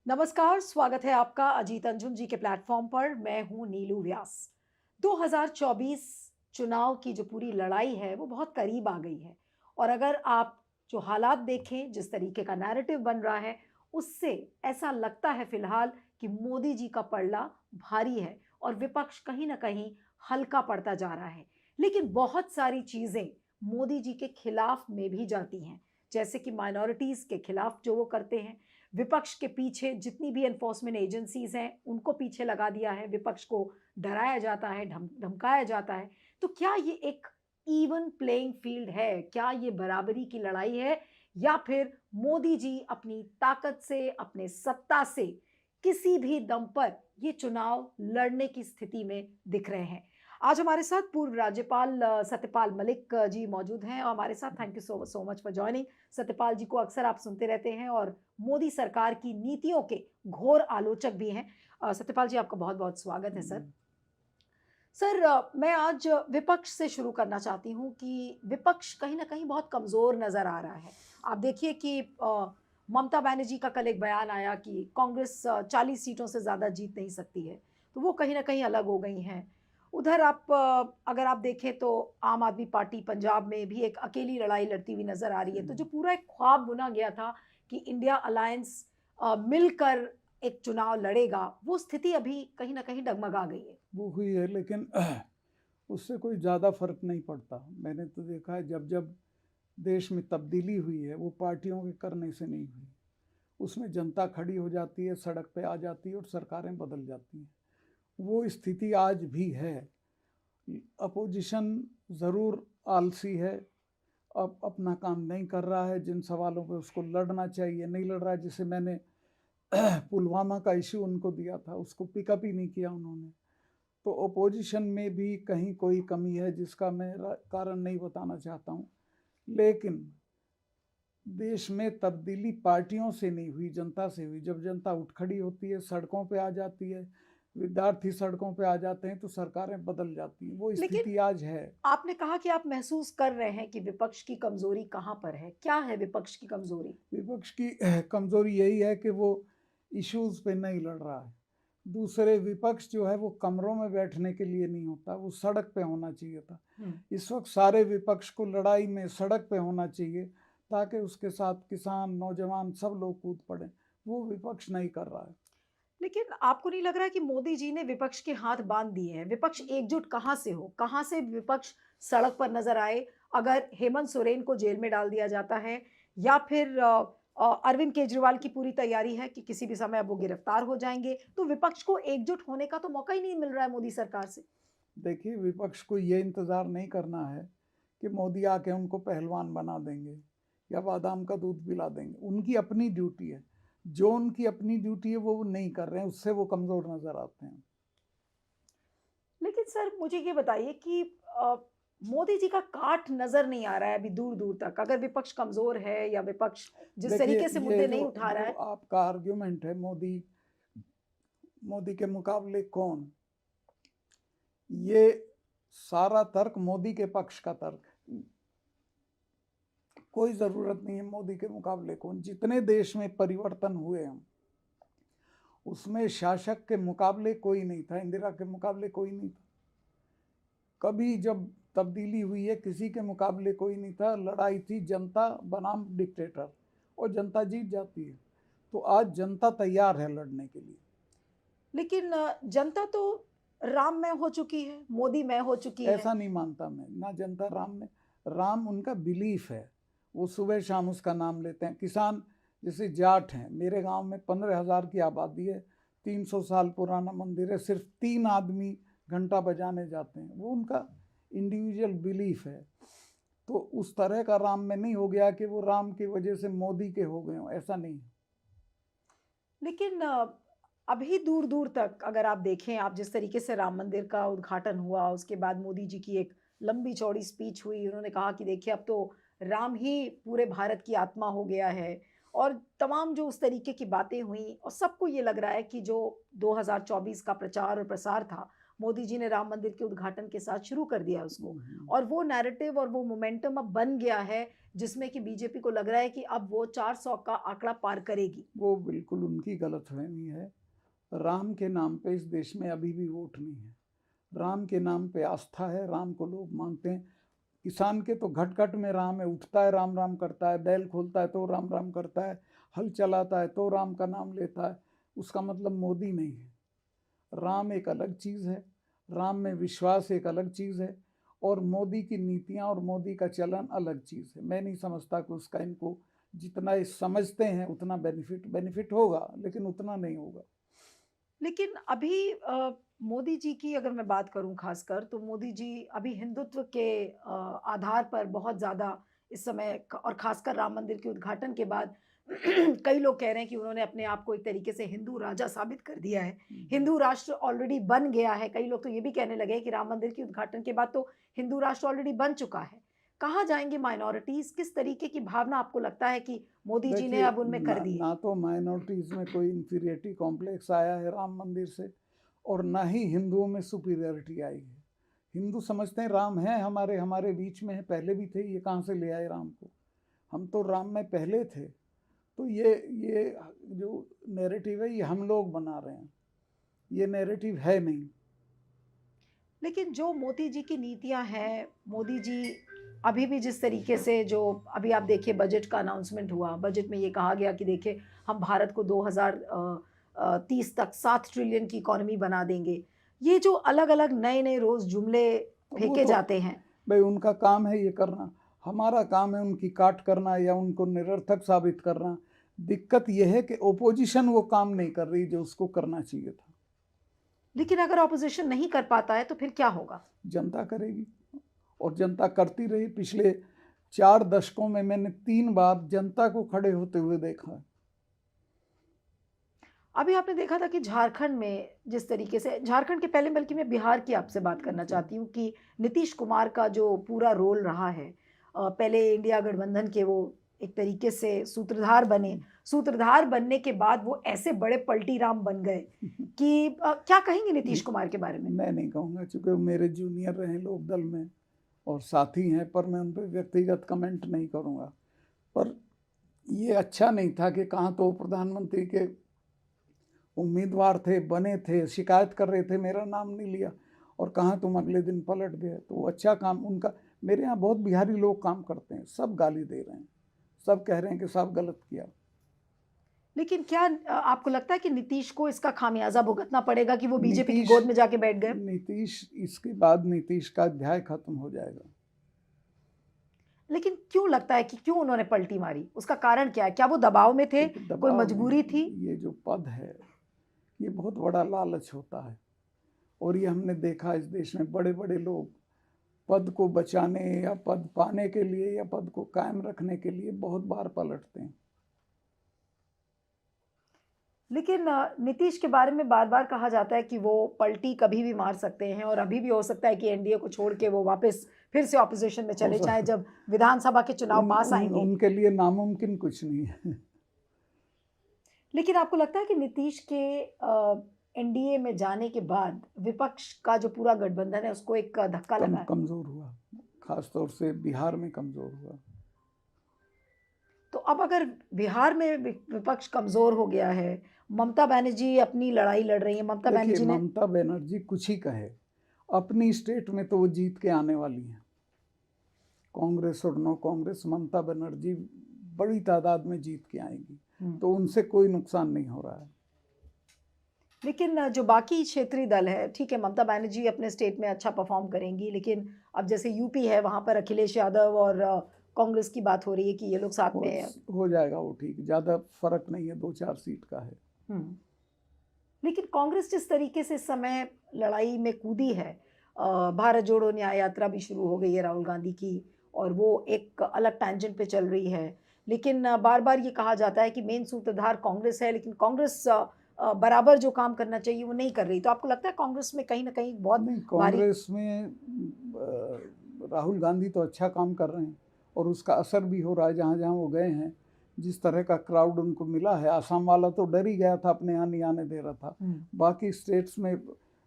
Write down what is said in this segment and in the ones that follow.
नमस्कार, स्वागत है आपका अजीत अंजुम जी के प्लेटफॉर्म पर। मैं हूं नीलू व्यास। 2024 चुनाव की जो पूरी लड़ाई है वो बहुत करीब आ गई है। और अगर आप जो हालात देखें, जिस तरीके का नैरेटिव बन रहा है, उससे ऐसा लगता है फिलहाल कि मोदी जी का पलड़ा भारी है और विपक्ष कहीं ना कहीं हल्का पड़ता जा रहा है। लेकिन बहुत सारी चीजें मोदी जी के खिलाफ में भी जाती हैं, जैसे कि माइनॉरिटीज के खिलाफ जो वो करते हैं। विपक्ष के पीछे जितनी भी एनफोर्समेंट एजेंसीज हैं उनको पीछे लगा दिया है, विपक्ष को डराया जाता है, धमकाया जाता है। तो क्या ये एक इवन प्लेइंग फील्ड है? क्या ये बराबरी की लड़ाई है, या फिर मोदी जी अपनी ताकत से, अपने सत्ता से किसी भी दम पर ये चुनाव लड़ने की स्थिति में दिख रहे हैं? आज हमारे साथ पूर्व राज्यपाल सत्यपाल मलिक जी मौजूद हैं और हमारे साथ। Thank you so so much for joining. Satyapal ji को अक्सर आप सुनते रहते हैं और मोदी सरकार की नीतियों के घोर आलोचक भी हैं। सत्यपाल जी, आपका बहुत बहुत स्वागत है सर। जी, सर, मैं आज विपक्ष से शुरू करना चाहती हूँ कि विपक्ष कहीं ना कहीं बहुत कमजोर नजर आ रहा है। आप देखिए कि ममता बनर्जी का कल एक बयान आया कि कांग्रेस 40 सीटों से ज्यादा जीत नहीं सकती है, तो वो कहीं ना कहीं अलग हो गई हैं। उधर आप अगर आप देखें तो आम आदमी पार्टी पंजाब में भी एक अकेली लड़ाई लड़ती हुई नजर आ रही है। तो जो पूरा एक ख्वाब बुना गया था कि इंडिया अलायंस मिलकर एक चुनाव लड़ेगा, वो स्थिति अभी कहीं ना कहीं डगमगा गई है। वो हुई है लेकिन उससे कोई ज़्यादा फर्क नहीं पड़ता। मैंने तो देखा है जब जब देश में तब्दीली हुई है वो पार्टियों के करने से नहीं हुई। उसमें जनता खड़ी हो जाती है, सड़क पे आ जाती है और सरकारें बदल जाती हैं। वो स्थिति आज भी है। अपोजिशन ज़रूर आलसी है, अब अपना काम नहीं कर रहा है। जिन सवालों पे उसको लड़ना चाहिए नहीं लड़ रहा है। जैसे मैंने पुलवामा का इश्यू उनको दिया था, उसको पिकअप ही नहीं किया उन्होंने। तो ओपोजिशन में भी कहीं कोई कमी है जिसका मैं कारण नहीं बताना चाहता हूँ। लेकिन देश में तब्दीली पार्टियों से नहीं हुई, जनता से हुई। जब जनता उठ खड़ी होती है, सड़कों पे आ जाती है, विद्यार्थी सड़कों पे आ जाते हैं, तो सरकारें बदल जाती हैं। वो लेकिन स्थिति आज है। आपने कहा कि आप महसूस कर रहे हैं कि विपक्ष की कमजोरी कहां पर है। क्या है विपक्ष की कमजोरी? विपक्ष की कमजोरी यही है कि वो इश्यूज पे नहीं लड़ रहा है। दूसरे विपक्ष जो है वो कमरों में बैठने के लिए नहीं होता, वो सड़क पे होना चाहिए था। हम्म। इस वक्त सारे विपक्ष को लड़ाई में सड़क पे होना चाहिए ताकि उसके साथ किसान, नौजवान सब लोग कूद पड़े। वो विपक्ष नहीं कर रहा है। लेकिन आपको नहीं लग रहा है कि मोदी जी ने विपक्ष के हाथ बांध दिए हैं? विपक्ष एकजुट कहां से हो, कहां से विपक्ष सड़क पर नजर आए? अगर हेमंत सोरेन को जेल में डाल दिया जाता है, या फिर अरविंद केजरीवाल की पूरी तैयारी है कि किसी भी समय अब वो गिरफ्तार हो जाएंगे, तो विपक्ष को एकजुट होने का तो मौका ही नहीं मिल रहा है मोदी सरकार से। देखिए, विपक्ष को ये इंतज़ार नहीं करना है कि मोदी आके उनको पहलवान बना देंगे या बादाम का दूध पिला देंगे। उनकी अपनी ड्यूटी है। जो उनकी अपनी ड्यूटी है वो नहीं कर रहे हैं, उससे वो कमज़ोर नज़र आते हैं। लेकिन सर, मुझे ये बताइए कि अ, मोदी जी का काट नजर नहीं आ रहा है अभी दूर दूर तक। अगर विपक्ष कमजोर है या विपक्ष जिस देखिए, तरीके से ये मुद्दे जो नहीं उठा रहा जो है। आपका आर्ग्यूमेंट है, मोदी मोदी के मुकाबले कौन, ये सारा तर्क मोदी के पक्ष का तर्क है। कोई ज़रूरत नहीं है मोदी के मुकाबले कौन। जितने देश में परिवर्तन हुए हैं उसमें शासक के मुकाबले कोई नहीं था, इंदिरा के मुकाबले कोई नहीं था। कभी जब तब्दीली हुई है किसी के मुकाबले कोई नहीं था। लड़ाई थी जनता बनाम डिक्टेटर और जनता जीत जाती है। तो आज जनता तैयार है लड़ने के लिए। लेकिन जनता तो राम में हो चुकी है, मोदी में हो चुकी है। ऐसा नहीं मानता मैं, ना जनता राम में। राम उनका बिलीफ है, वो सुबह शाम उसका नाम लेते हैं। किसान जैसे जाट हैं, मेरे गांव में 15,000 की आबादी है, 300 साल पुराना मंदिर है, सिर्फ 3 आदमी घंटा बजाने जाते हैं। वो उनका इंडिविजुअल बिलीफ है। तो उस तरह का राम में नहीं हो गया कि वो राम की वजह से मोदी के हो गए हो, ऐसा नहीं। लेकिन अभी दूर दूर तक अगर आप देखें, आप जिस तरीके से राम मंदिर का उद्घाटन हुआ, उसके बाद मोदी जी की एक लंबी चौड़ी स्पीच हुई। उन्होंने कहा कि देखिए, अब तो राम ही पूरे भारत की आत्मा हो गया है। और तमाम जो उस तरीके की बातें हुई, और सबको ये लग रहा है कि जो 2024 का प्रचार और प्रसार था मोदी जी ने राम मंदिर के उद्घाटन के साथ शुरू कर दिया उसको, हम्म। और वो नैरेटिव और वो मोमेंटम अब बन गया है जिसमें कि बीजेपी को लग रहा है कि अब वो 400 का आंकड़ा पार करेगी। वो बिल्कुल उनकी गलतफहमी है। राम के नाम पे इस देश में अभी भी वोट नहीं है। राम के नाम पे आस्था है, राम को लोग मानते हैं। किसान के तो घट घट में राम है, उठता है राम राम करता है, बैल खोलता है तो राम राम करता है, हल चलाता है तो राम का नाम लेता है। उसका मतलब मोदी नहीं है। राम एक अलग चीज़ है, राम में विश्वास एक अलग चीज़ है, और मोदी की नीतियाँ और मोदी का चलन अलग चीज़ है। मैं नहीं समझता कि उसका इनको जितना ये समझते हैं उतना बेनिफिट होगा, लेकिन उतना नहीं होगा। लेकिन अभी मोदी जी की अगर मैं बात करूं खासकर, तो मोदी जी अभी हिंदुत्व के आधार पर बहुत ज़्यादा इस समय और खासकर राम मंदिर के उद्घाटन के बाद कई लोग कह रहे हैं कि उन्होंने अपने आप को एक तरीके से हिंदू राजा साबित कर दिया है। हिंदू राष्ट्र ऑलरेडी बन गया है। कई लोग तो ये भी कहने लगे हैं कि राम मंदिर के उद्घाटन के बाद तो हिंदू राष्ट्र ऑलरेडी बन चुका है। कहाँ जाएंगे माइनॉरिटीज? किस तरीके की भावना आपको लगता है कि मोदी जी ने देखिए, अब उनमें कर दी है? ना तो माइनॉरिटीज़ में कोई इंफीरियरिटी कॉम्प्लेक्स आया है राम मंदिर से, और ना ही हिंदुओं में सुपीरियरिटी आई है। हिंदू समझते हैं राम है, हमारे हमारे बीच में है, पहले भी थे, ये कहाँ से ले आए राम को? हम तो राम में पहले थे। तो ये जो नैरेटिव है ये हम लोग बना रहे हैं, ये नैरेटिव है नहीं। लेकिन जो मोदी जी की नीतियां हैं, मोदी जी अभी भी जिस तरीके से, जो अभी आप देखिए बजट का अनाउंसमेंट हुआ, बजट में ये कहा गया कि देखिए हम भारत को 2030 तक 7 ट्रिलियन की इकोनॉमी बना देंगे। ये जो अलग अलग नए नए रोज जुमले वो फेंके तो जाते हैं। भाई उनका काम है ये करना, हमारा काम है उनकी काट करना या उनको निरर्थक साबित करना। दिक्कत यह है कि ओपोजिशन वो काम नहीं कर रही जो उसको करना चाहिए था। लेकिन अगर ऑपोजिशन नहीं कर पाता है तो फिर क्या होगा? जनता करेगी, और जनता करती रही। पिछले 4 दशकों में मैंने 3 बार जनता को खड़े होते हुए देखा है। अभी आपने देखा था कि झारखंड में जिस तरीके से, झारखंड के पहले, बल्कि मैं बिहार की आपसे बात करना चाहती हूँ कि नीतीश कुमार का जो पूरा रोल रहा है, पहले इंडिया गठबंधन के वो एक तरीके से सूत्रधार बने, सूत्रधार बनने के बाद वो ऐसे बड़े पलटी राम बन गए कि क्या कहेंगे नीतीश कुमार के बारे में? मैं नहीं कहूँगा, चूँकि वो मेरे जूनियर रहे लोक दल में और साथी हैं, पर मैं उन पर व्यक्तिगत कमेंट नहीं करूँगा। पर ये अच्छा नहीं था कि कहाँ तो प्रधानमंत्री के उम्मीदवार थे, बने थे, शिकायत कर रहे थे, मेरा नाम नहीं लिया, और कहाँ तुम अगले दिन पलट गए। तो वो अच्छा काम उनका, मेरे यहाँ बहुत बिहारी लोग काम करते हैं, सब गाली दे रहे हैं, सब कह रहे हैं कि साहब गलत किया। लेकिन क्या आपको लगता है कि नीतीश को इसका खामियाजा भुगतना पड़ेगा कि वो बीजेपी की नीतीश गोद में जाके बैठ गए? नीतीश इसके बाद नीतीश का अध्याय खत्म हो जाएगा। लेकिन क्यों लगता है कि क्यों उन्होंने पलटी मारी? उसका कारण क्या है? क्या वो दबाव में थे? क्योंकि कोई दबाव मजबूरी में थी? ये जो पद है ये बहुत बड़ा लालच होता है, और ये हमने देखा इस देश में बड़े बड़े लोग पद को बचाने या पद पाने के लिए या पद को कायम रखने के लिए बहुत बार पलटते हैं। लेकिन नीतीश के बारे में बार बार कहा जाता है कि वो पलटी कभी भी मार सकते हैं, और अभी भी हो सकता है कि एनडीए को छोड़ के वो वापस फिर से ऑपोजिशन में चले जाएं जब विधानसभा के चुनाव पास आएंगे। उनके लिए नामुमकिन कुछ नहीं है। लेकिन आपको लगता है कि नीतीश के एनडीए में जाने के बाद विपक्ष का जो पूरा गठबंधन है उसको एक धक्का लगा है? कमजोर हुआ, खासतौर से बिहार में कमजोर हुआ। तो अब अगर बिहार में विपक्ष कमजोर हो गया है, ममता बनर्जी अपनी लड़ाई लड़ रही है, ममता देखिए, बनर्जी ने, ममता बनर्जी कुछ ही कहे, अपनी स्टेट में तो वो जीत के आने वाली हैं। कांग्रेस और नो कांग्रेस, ममता बनर्जी बड़ी तादाद में जीत के आएंगी, तो उनसे कोई नुकसान नहीं हो रहा है। लेकिन जो बाकी क्षेत्रीय दल है, ठीक है, ममता बनर्जी अपने स्टेट में अच्छा परफॉर्म करेंगी, लेकिन अब जैसे यूपी है वहाँ पर अखिलेश यादव और कांग्रेस की बात हो रही है कि ये लोग साथ में हो जाएगा वो ठीक, ज़्यादा फर्क नहीं है, 2-4 सीट का है। लेकिन कांग्रेस जिस तरीके से इस समय लड़ाई में कूदी है, भारत जोड़ो न्याय यात्रा भी शुरू हो गई है राहुल गांधी की, और वो एक अलग टैंजेंट पे चल रही है, लेकिन बार बार ये कहा जाता है कि मेन सूत्रधार कांग्रेस है, लेकिन कांग्रेस बराबर जो काम करना चाहिए वो नहीं कर रही। तो आपको लगता है कांग्रेस में कहीं ना कहीं बहुत नहीं, कांग्रेस में राहुल गांधी तो अच्छा काम कर रहे हैं, और उसका असर भी हो रहा है जहाँ जहाँ वो गए हैं। जिस तरह का क्राउड उनको मिला है, आसाम वाला तो डर ही गया था, अपने यहाँ नहीं आने दे रहा था। बाकी स्टेट्स में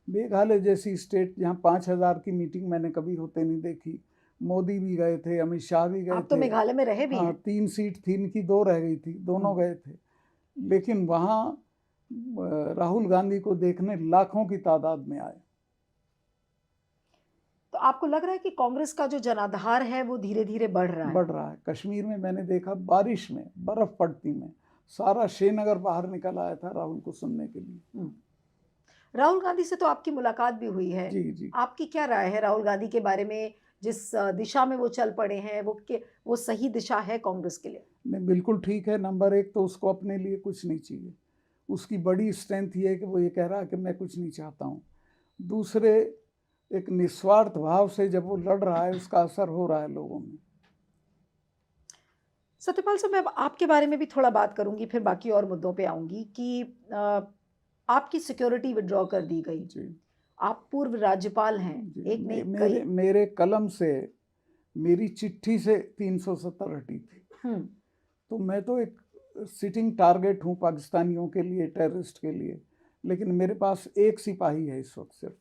मेघालय जैसी स्टेट जहाँ 5,000 की मीटिंग मैंने कभी होते नहीं देखी। मोदी भी गए थे, अमित शाह भी गए आप तो थे। मेघालय में रहे भी हाँ, हैं। 3 सीट थी इनकी, 2 रह गई थी, दोनों गए थे। लेकिन वहाँ राहुल गांधी को देखने लाखों की तादाद में आए। तो आपको लग रहा है कि कांग्रेस का जो जनाधार है वो धीरे-धीरे बढ़ रहा है? बढ़ रहा है। कश्मीर में मैंने देखा बारिश में, बर्फ पड़ती में, सारा श्रीनगर बाहर निकल आया था राहुल को सुनने के लिए। हुँ। राहुल गांधी से तो आपकी मुलाकात भी हुई है। जी, जी। आपकी क्या राय है राहुल गांधी के बारे में? जिस दिशा में वो चल पड़े हैं, वो सही दिशा है कांग्रेस के लिए? नहीं, बिल्कुल ठीक है। नंबर 1 तो उसको अपने लिए कुछ नहीं चाहिए। उसकी बड़ी स्ट्रेंथ ये है कि वो ये कह रहा है कि मैं कुछ नहीं चाहता हूँ। दूसरे, एक निस्वार्थ भाव से जब वो लड़ रहा है, उसका असर हो रहा है लोगों में। सत्यपाल साहब, मैं अब आपके बारे में भी थोड़ा बात करूँगी, फिर बाकी और मुद्दों पे आऊँगी कि आपकी सिक्योरिटी विथड्रॉ कर दी गई। जी, आप पूर्व राज्यपाल हैं। जी। एक नहीं मेरे कई मेरे कलम से, मेरी चिट्ठी से 370 हटी थी। हुँ। तो मैं तो एक सिटिंग टारगेट हूँ पाकिस्तानियों के लिए, टेररिस्ट के लिए। लेकिन मेरे पास एक सिपाही है इस वक्त सिर्फ।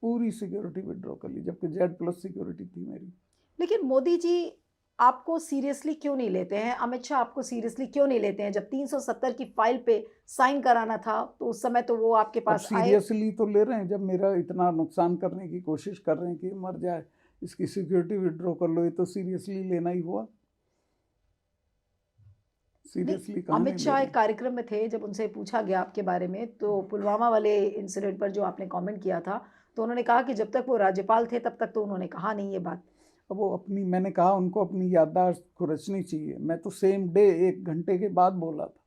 पूरी सिक्योरिटी विथड्रॉ कर ली, जबकि Z+ सिक्योरिटी थी मेरी। लेकिन मोदी जी आपको सीरियसली क्यों नहीं लेते हैं? अमित शाह आपको सीरियसली क्यों नहीं लेते हैं? जब 370 की फाइल पे साइन कराना था, तो उस समय तो वो आपके अब पास आए। सीरियसली तो ले रहे हैं, जब मेरा इतना नुकसान करने की कोशिश कर रहे हैं कि मर जाए, इसकी सिक्योरिटी विथड्रॉ कर लो, ये तो सीरियसली लेना ही हुआ। नहीं, सीरियसली कहाँ अमित नहीं ले शाह रहे एक हैं। कार्यक्रम में थे, जब उनसे पूछा गया आपके बारे में, तो पुलवामा वाले इंसिडेंट पर जो आपने कमेंट किया था, तो उन्होंने कहा कि जब तक वो राज्यपाल थे, तब तक तो उन्होंने कहा नहीं ये बात। अब वो अपनी, मैंने कहा उनको अपनी याददाश्त खुरचनी चाहिए। मैं तो सेम डे 1 घंटे के बाद बोला था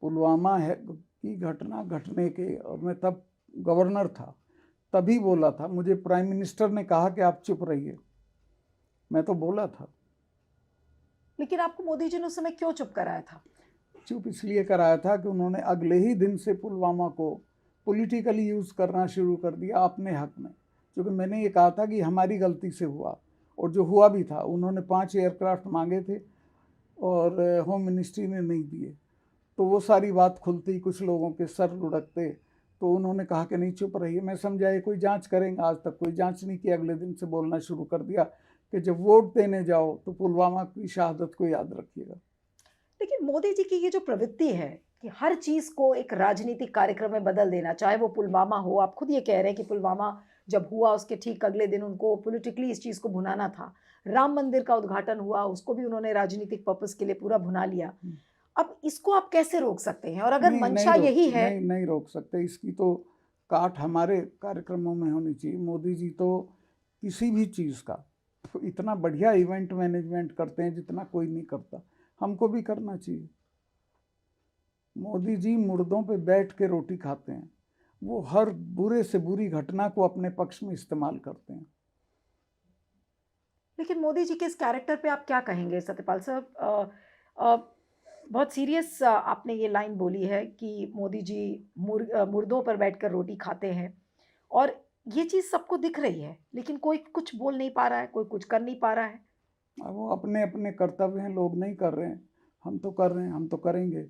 पुलवामा है की घटना घटने के, और मैं तब गवर्नर था, तभी बोला था। मुझे प्राइम मिनिस्टर ने कहा कि आप चुप रहिए, मैं तो बोला था। लेकिन आपको मोदी जी ने उस समय क्यों चुप कराया था? चुप इसलिए कराया था कि उन्होंने अगले ही दिन से पुलवामा को पॉलिटिकली यूज़ करना शुरू कर दिया अपने हक में। क्योंकि मैंने ये कहा था कि हमारी गलती से हुआ, और जो हुआ भी था। उन्होंने 5 एयरक्राफ्ट मांगे थे और होम मिनिस्ट्री ने नहीं दिए। तो वो सारी बात खुलती, कुछ लोगों के सर लुढ़कते, तो उन्होंने कहा कि नहीं चुप रहिए। मैं समझा ये कोई जांच करेंगे, आज तक कोई जांच नहीं की। अगले दिन से बोलना शुरू कर दिया कि जब वोट देने जाओ तो पुलवामा की शहादत को याद रखिएगा। लेकिन मोदी जी की ये जो प्रवृत्ति है कि हर चीज़ को एक राजनीतिक कार्यक्रम में बदल देना, चाहे वो पुलवामा हो, आप खुद ये कह रहे हैं कि पुलवामा जब हुआ उसके ठीक अगले दिन उनको पॉलिटिकली इस चीज़ को भुनाना था। राम मंदिर का उद्घाटन हुआ, उसको भी उन्होंने राजनीतिक पर्पस के लिए पूरा भुना लिया। अब इसको आप कैसे रोक सकते हैं? और अगर नहीं, मंशा यही है। नहीं रोक सकते। इसकी तो काट हमारे कार्यक्रमों में होनी चाहिए। मोदी जी तो किसी भी चीज़ का तो इतना बढ़िया इवेंट मैनेजमेंट करते हैं जितना कोई नहीं करता। हमको भी करना चाहिए। मोदी जी मुर्दों पे बैठ के रोटी खाते हैं। वो हर बुरे से बुरी घटना को अपने पक्ष में इस्तेमाल करते हैं। लेकिन मोदी जी के इस कैरेक्टर पे आप क्या कहेंगे सत्यपाल साहब? अ, बहुत सीरियस आपने ये लाइन बोली है कि मोदी जी मुर्दों पर बैठकर रोटी खाते हैं, और ये चीज़ सबको दिख रही है, लेकिन कोई कुछ बोल नहीं पा रहा है, कोई कुछ कर नहीं पा रहा है। अब वो अपने अपने कर्तव्य हैं, लोग नहीं कर रहे हैं, हम तो कर रहे हैं, हम तो करेंगे।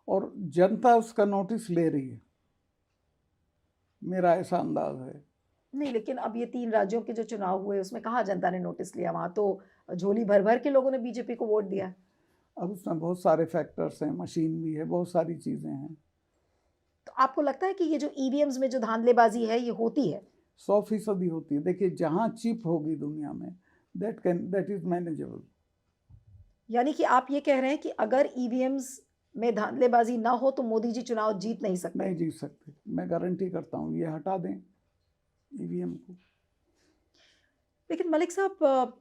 और जनता उसका नोटिस ले रही है, मेरा ऐसा अंदाज है। नहीं, लेकिन अब ये 3 राज्यों के जो चुनाव हुए, उसमें कहाँ जनता ने नोटिस लिया? वहाँ तो झोली भर-भर के लोगों ने बीजेपी को वोट दिया। अब उसमें बहुत सारे फैक्टर्स हैं, मशीन भी है, बहुत सारी चीज़ें हैं। तो आपको लगता है कि ये जो ईवीएम्स में जो धांधलेबाज़ी है, ये होती है? 100% होती है। देखिए, जहाँ चिप होगी दुनिया में, दैट इज़ मैनेजेबल। यानी कि आप ये कह रहे हैं कि अगर ईवीएम्स में धांधलेबाज़ी ना हो, तो मोदी जी चुनाव जीत नहीं सकते? नहीं जीत सकते, मैं गारंटी करता हूँ। ये हटा दें ईवीएम को। लेकिन मलिक साहब,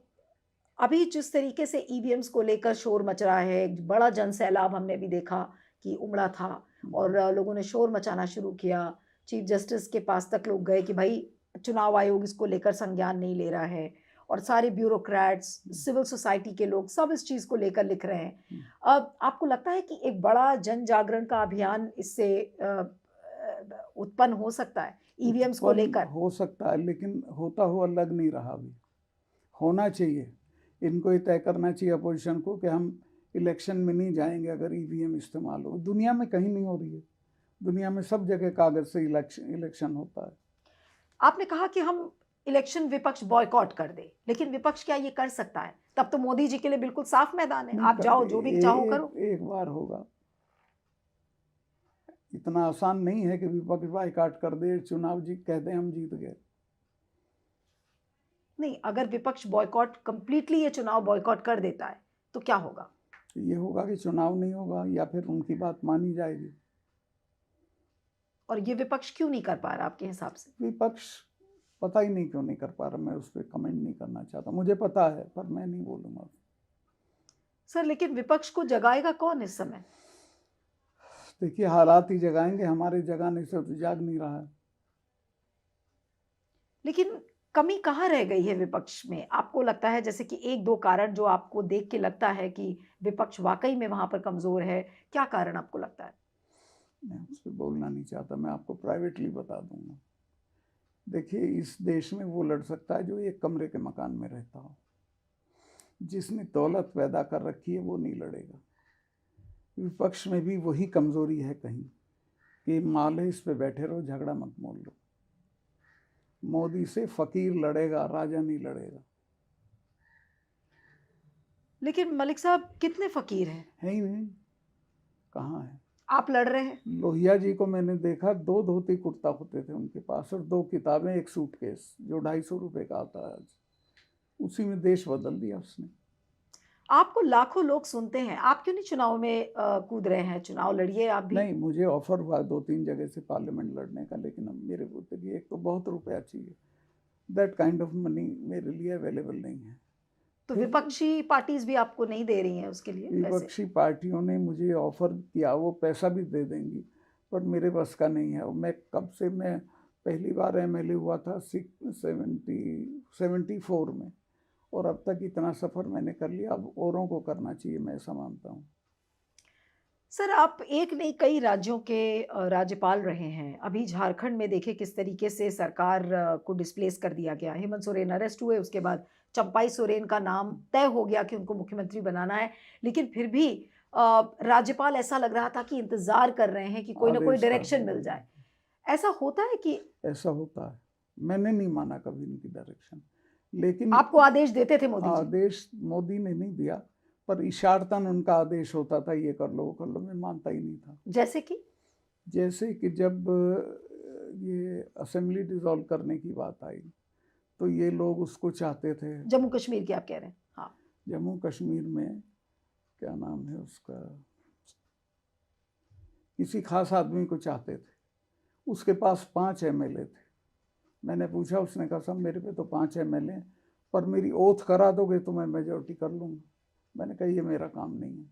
अभी जिस तरीके से ईवीएम्स को लेकर शोर मच रहा है, एक बड़ा जनसैलाब हमने भी देखा कि उमड़ा था, और लोगों ने शोर मचाना शुरू किया। चीफ जस्टिस के पास तक लोग गए कि भाई चुनाव आयोग इसको लेकर संज्ञान नहीं ले रहा है, और सारे ब्यूरोक्रेट्स, सिविल सोसाइटी के लोग सब इस चीज़ को लेकर लिख रहे हैं। अब आपको लगता है कि एक बड़ा जन जागरण का अभियान इससे उत्पन्न हो सकता है ईवीएम्स को उत्पन्न लेकर? हो सकता है, लेकिन होता हुआ लग नहीं रहा अभी। होना चाहिए। इनको ये तय करना चाहिए अपोजिशन को कि हम इलेक्शन में नहीं जाएंगे अगर ईवीएम इस्तेमाल हो। दुनिया में कहीं नहीं हो रही है। दुनिया में सब जगह कागज़ से इलेक्शन होता है। आपने कहा कि हम इलेक्शन विपक्ष बॉयकॉट कर दे, लेकिन विपक्ष क्या ये कर सकता है? तब तो मोदी जी के लिए बिल्कुल साफ मैदान है, नहीं आप कर जाओ जो भी चाहो करो। एक बार होगा, इतना आसान नहीं है कि विपक्ष बाइकआउट कर दे, चुनाव जीत कह दे हम जीत गए। नहीं, अगर विपक्ष बॉयकॉट कंप्लीटली ये चुनाव बॉयकॉट कर देता है तो क्या होगा? ये होगा कि चुनाव नहीं होगा या फिर उनकी बात मानी जाएगी। और ये विपक्ष क्यों नहीं कर पा रहा आपके हिसाब से? विपक्ष पता ही नहीं क्यों नहीं कर पा रहा, मैं उस पर कमेंट नहीं करना चाहता, मुझे पता है पर मैं नहीं बोलूंगा। सर, लेकिन विपक्ष को जगाएगा कौन इस समय? देखिए, हालात ही जगाएंगे, हमारे जगाने से तो जाग नहीं रहा है। लेकिन कमी कहाँ रह गई है विपक्ष में? आपको लगता है जैसे कि एक दो कारण जो आपको देख के लगता है कि विपक्ष वाकई में वहां पर कमजोर है, क्या कारण आपको लगता है? मैं उस पर बोलना नहीं चाहता, मैं आपको प्राइवेटली बता दूंगा। देखिए, इस देश में वो लड़ सकता है जो एक कमरे के मकान में रहता हो। जिसने दौलत पैदा कर रखी है वो नहीं लड़ेगा। विपक्ष में भी वही कमजोरी है कहीं कि माल है, इस पे बैठे रहो, झगड़ा मत मोल लो। मोदी से फकीर लड़ेगा, राजा नहीं लड़ेगा। लेकिन मलिक साहब कितने फकीर हैं? है ही नहीं, कहाँ है? आप लड़ रहे हैं। लोहिया जी को मैंने देखा, 2 धोती कुर्ता होते थे उनके पास और 2 किताबें, एक सूटकेस जो 250 रुपए का आता है आज। उसी में देश बदल दिया उसने। आपको लाखों लोग सुनते हैं, आप क्यों नहीं चुनाव में कूद रहे हैं? चुनाव लड़िए आप भी। नहीं, मुझे ऑफर हुआ 2-3 जगह से पार्लियामेंट लड़ने का, लेकिन अब मेरे पोते की एक तो बहुत रुपया चाहिए, दैट काइंड ऑफ मनी मेरे लिए अवेलेबल नहीं है। तो फिर विपक्षी पार्टीज भी आपको नहीं दे रही हैं उसके लिए पैसे? विपक्षी पार्टियों ने मुझे ऑफर किया, वो पैसा भी दे देंगी, पर मेरे बस का नहीं है। मैं कब से, मैं पहली बार एमएलए हुआ था 74 में, और अब तक इतना सफ़र मैंने कर लिया, अब औरों को करना चाहिए, मैं ऐसा मानता हूँ। सर, आप एक नहीं कई राज्यों के राज्यपाल रहे हैं। अभी झारखंड में देखे किस तरीके से सरकार को डिस्प्लेस कर दिया गया। हेमंत सोरेन अरेस्ट हुए, उसके बाद चंपाई सोरेन का नाम तय हो गया कि उनको मुख्यमंत्री बनाना है, लेकिन फिर भी राज्यपाल ऐसा लग रहा था कि इंतजार कर रहे हैं कि कोई ना कोई आदेश का डायरेक्शन मिल जाए। ऐसा होता है कि ऐसा होता है, मैंने नहीं माना कभी इनकी डायरेक्शन, लेकिन आपको आदेश देते थे मोदी जी? आदेश मोदी ने नहीं दिया, पर इशारतन उनका आदेश होता था, ये कर लो वो कर लो, मैं मानता ही नहीं था। जैसे कि जब ये असेंबली डिसॉल्व करने की बात आई तो ये लोग उसको चाहते थे। जम्मू कश्मीर की आप कह रहे हैं? हाँ। जम्मू कश्मीर में क्या नाम है उसका, किसी खास आदमी को चाहते थे, उसके पास 5 एमएलए थे। मैंने पूछा, उसने कहा साहब मेरे पे तो 5 एमएलए हैं, पर मेरी ओथ करा दोगे तो मैं मेजॉरिटी कर लूँगा। मैंने कहा ये मेरा काम नहीं है,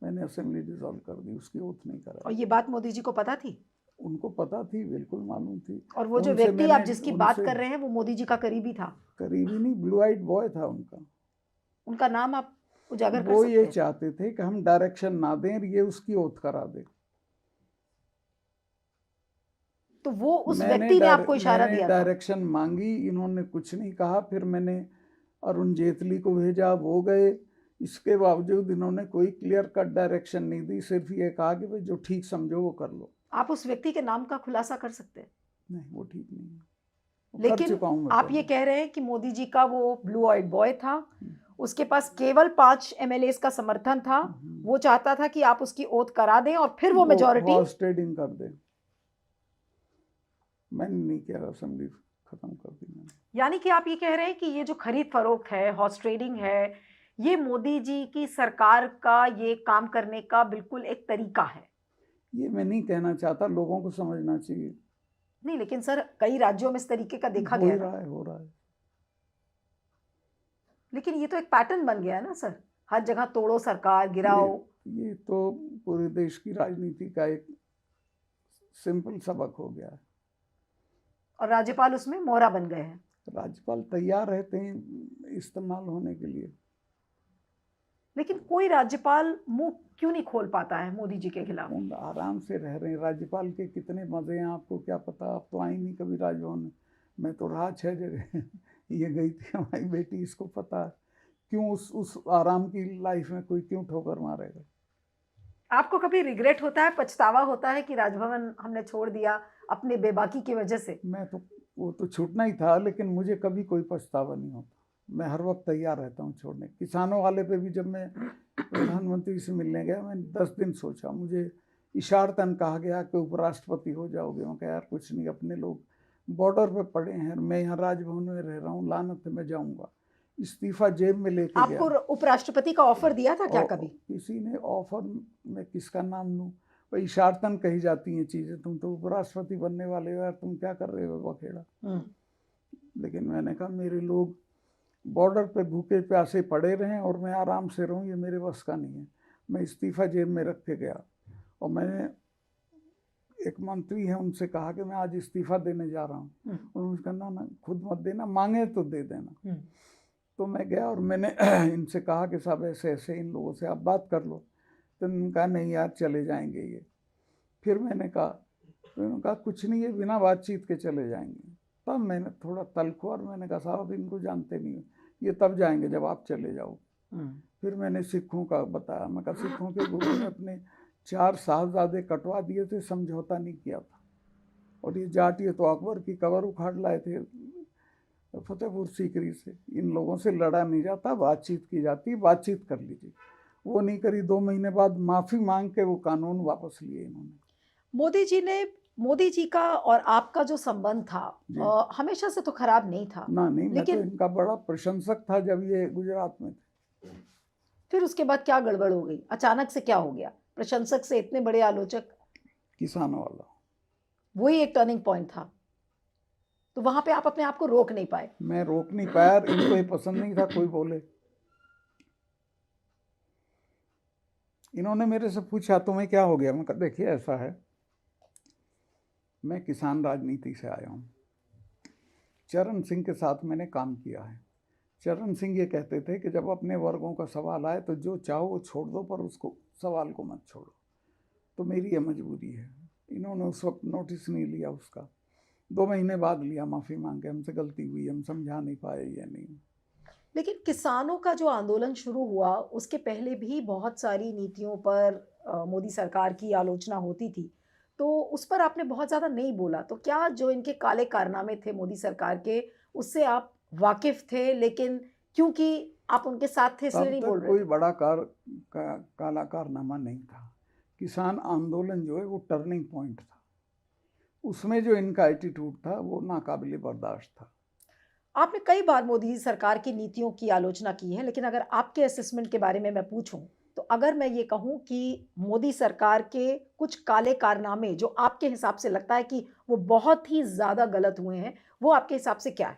मैंने असेंबली डिसॉल्व कर दी, उसकी ओथ नहीं करा। और ये बात मोदी जी को पता थी? उनको पता थी, बिल्कुल मालूम थी। और वो जो व्यक्ति आप जिसकी बात कर रहे हैं वो मोदी जी का करीबी था? करीबी नहीं, ब्लू आइट बॉय था उनका। उनका नाम आप उजागर कर वो सकते ये हैं? चाहते थे कि हम डायरेक्शन ना दें, ये उसकी ओथ करा दे। तो वो उस व्यक्ति ने आपको इशारा दिया था? डायरेक्शन मांगी, इन्होंने कुछ नहीं कहा। फिर मैंने अरुण जेटली को भेजा, वो गए। इसके बावजूद इन्होंने कोई क्लियर कट डायरेक्शन नहीं दी, सिर्फ ये कहा कि भाई जो ठीक समझो वो कर लो। आप उस व्यक्ति के नाम का खुलासा कर सकते हैं? नहीं, वो ठीक नहीं है, लेकिन आप ये कह रहे हैं कि मोदी जी का वो ब्लू आइड बॉय था, उसके पास केवल 5 एमएलएस का समर्थन था, वो चाहता था कि आप उसकी ओथ करा दें और फिर वो मेजॉरिटी हॉर्स ट्रेडिंग कर दे। मैंने नहीं किया, असेंबली खत्म कर दी मैंने। यानी कि आप ये कह रहे हैं कि ये जो खरीद फरोख्त है, हॉर्स ट्रेडिंग है, ये मोदी जी की सरकार का ये काम करने का बिल्कुल एक तरीका है? ये मैं नहीं कहना चाहता, लोगों को समझना चाहिए। नहीं, लेकिन सर कई राज्यों में इस तरीके का देखा गया है। हो रहा है। लेकिन ये तो एक पैटर्न बन गया है ना सर, हर जगह तोड़ो सरकार, गिराओ। ये तो पूरे देश की राजनीति का एक सिंपल सबक हो गया है। और राज्यपाल उसमें मोहरा बन गए हैं। राज्यपाल तैयार रहते हैं इस्तेमाल होने के लिए। लेकिन कोई राज्यपाल मुंह क्यों नहीं खोल पाता है मोदी जी के खिलाफ? आराम से रह रहे हैं, राज्यपाल के कितने मजे हैं आपको क्या पता, आप तो आई नहीं कभी राजभवन में। मैं तो रहा 6 जगह। ये गई थी हमारी बेटी, इसको पता है क्यों उस आराम की लाइफ में कोई क्यों ठोकर मारेगा। आपको कभी रिग्रेट होता है, पछतावा होता है कि राजभवन हमने छोड़ दिया अपने बेबाकी की वजह से? मैं तो वो तो छूटना ही था, लेकिन मुझे कभी कोई पछतावा नहीं होता। मैं हर वक्त तैयार रहता हूँ छोड़ने। किसानों वाले पे भी जब मैं प्रधानमंत्री से मिलने गया, मैं 10 दिन सोचा। मुझे इशारतन कहा गया कि उपराष्ट्रपति हो जाओगे। मैं कहा यार कुछ नहीं, अपने लोग बॉर्डर पे पड़े हैं, मैं यहाँ राजभवन में रह रहा हूँ, लानत है, मैं जाऊँगा। इस्तीफा जेब में लेके आपको गया। उपराष्ट्रपति का ऑफर दिया था क्या और कभी? किसी ने ऑफर में किसका नाम लूँ, भाई इशारतन कही जाती हैं चीज़ें। तुम तो उपराष्ट्रपति बनने वाले हो यार, तुम क्या कर रहे हो बखेड़ा। लेकिन मैंने कहा मेरे लोग बॉर्डर पे भूखे प्यासे पड़े रहें और मैं आराम से रहूं, ये मेरे बस का नहीं है। मैं इस्तीफा जेब में रख के गया और मैंने एक मंत्री है उनसे कहा कि मैं आज इस्तीफा देने जा रहा हूँ। उन्होंने कहा ना खुद मत देना, मांगे तो दे देना। तो मैं गया और मैंने इनसे कहा कि साहब ऐसे ऐसे इन लोगों से आप बात कर लो। तो उन्होंने कहा नहीं यार चले जाएंगे ये। फिर मैंने कहा कुछ नहीं, ये बिना बातचीत के चले जाएंगे। तब मैंने थोड़ा तल्ख हुआ और मैंने कहा साहब इनको जानते नहीं हो, ये तब जाएंगे जब आप चले जाओ। फिर मैंने सिखों का बताया। मैं कहा सिखों के गुरु ने अपने 4 साहबजादे कटवा दिए थे, समझौता नहीं किया था। और ये जाट, ये तो अकबर की कबर उखाड़ लाए थे फतेहपुर सीकरी से। इन लोगों से लड़ा नहीं जाता, बातचीत की जाती, बातचीत कर लीजिए। वो नहीं करी। 2 महीने बाद माफ़ी मांग के वो कानून वापस लिए इन्होंने। मोदी जी का और आपका जो संबंध था हमेशा से तो खराब नहीं था। ना नहीं, मैं तो लेकिन इनका बड़ा प्रशंसक था जब ये गुजरात में थे। फिर उसके बाद क्या गड़बड़ हो गई? अचानक से क्या हो गया? प्रशंसक से इतने बड़े आलोचक। किसानों वाला वही एक टर्निंग पॉइंट था। तो वहां पे आप अपने आप को रोक नहीं पाए? मैं रोक नहीं पाया। इनको ये पसंद नहीं था कोई बोले। इन्होंने मेरे से पूछा तुम्हें क्या हो गया। मैं कहा देखिए ऐसा है, मैं किसान राजनीति से आया हूँ। चरण सिंह के साथ मैंने काम किया है। चरण सिंह ये कहते थे कि जब अपने वर्गों का सवाल आए तो जो चाहो वो छोड़ दो, पर उसको सवाल को मत छोड़ो। तो मेरी ये मजबूरी है। इन्होंने उस वक्त नोटिस नहीं लिया उसका। 2 महीने बाद लिया, माफ़ी मांग के हमसे गलती हुई, हम समझा नहीं पाए या नहीं। लेकिन किसानों का जो आंदोलन शुरू हुआ उसके पहले भी बहुत सारी नीतियों पर मोदी सरकार की आलोचना होती थी, तो उस पर आपने बहुत ज़्यादा नहीं बोला। तो क्या जो इनके काले कारनामे थे मोदी सरकार के, उससे आप वाकिफ थे, लेकिन क्योंकि आप उनके साथ थे इसलिए तब नहीं तक बोल रहे कोई थे? बड़ा काला कारनामा नहीं था। किसान आंदोलन जो है वो टर्निंग पॉइंट था। उसमें जो इनका एटीट्यूड था वो नाकाबिले बर्दाश्त था। आपने कई बार मोदी सरकार की नीतियों की आलोचना की है, लेकिन अगर आपके असेसमेंट के बारे में मैं पूछूं, तो अगर मैं ये कहूं कि मोदी सरकार के कुछ काले कारनामे जो आपके हिसाब से लगता है कि वो बहुत ही ज्यादा गलत हुए हैं, वो आपके हिसाब से क्या है?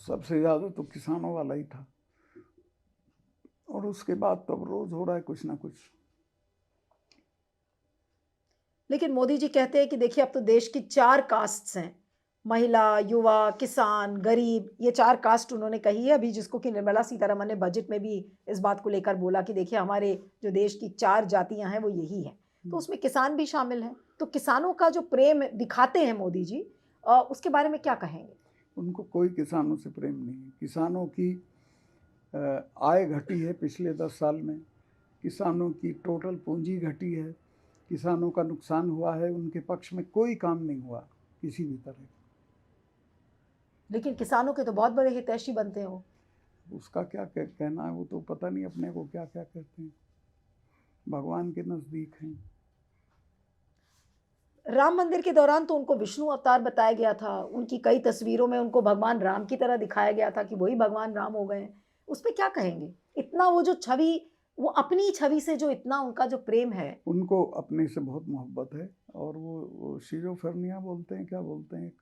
सबसे ज़्यादा तो किसानों वाला ही था, और उसके बाद तो अब रोज हो रहा है कुछ ना कुछ। लेकिन मोदी जी कहते हैं कि देखिए अब तो देश की 4 कास्ट्स हैं, महिला, युवा, किसान, गरीब, ये 4 कास्ट उन्होंने कही है अभी, जिसको कि निर्मला सीतारमण ने बजट में भी इस बात को लेकर बोला कि देखिए हमारे जो देश की 4 जातियां हैं वो यही हैं। तो उसमें किसान भी शामिल हैं। तो किसानों का जो प्रेम दिखाते हैं मोदी जी, उसके बारे में क्या कहेंगे? उनको कोई किसानों से प्रेम नहीं है। किसानों की आय घटी है पिछले 10 साल में। किसानों की टोटल पूंजी घटी है। किसानों का नुकसान हुआ है। उनके पक्ष में कोई काम नहीं हुआ किसी भी तरह। लेकिन किसानों के तो बहुत बड़े हितैषी बनते हो। उसका क्या कहना है, वो तो पता नहीं अपने को क्या क्या कहते हैं। भगवान के नज़दीक हैं। राम मंदिर के दौरान तो उनको विष्णु अवतार बताया गया था। उनकी कई तस्वीरों में उनको भगवान राम की तरह दिखाया गया था कि वही भगवान राम हो गए हैं। उस पे क्या कहेंगे? इतना वो जो छवि, वो अपनी छवि से जो इतना उनका जो प्रेम है। उनको अपने से बहुत मोहब्बत है। और वो शिजोफ्रेनिया बोलते हैं, क्या बोलते हैं,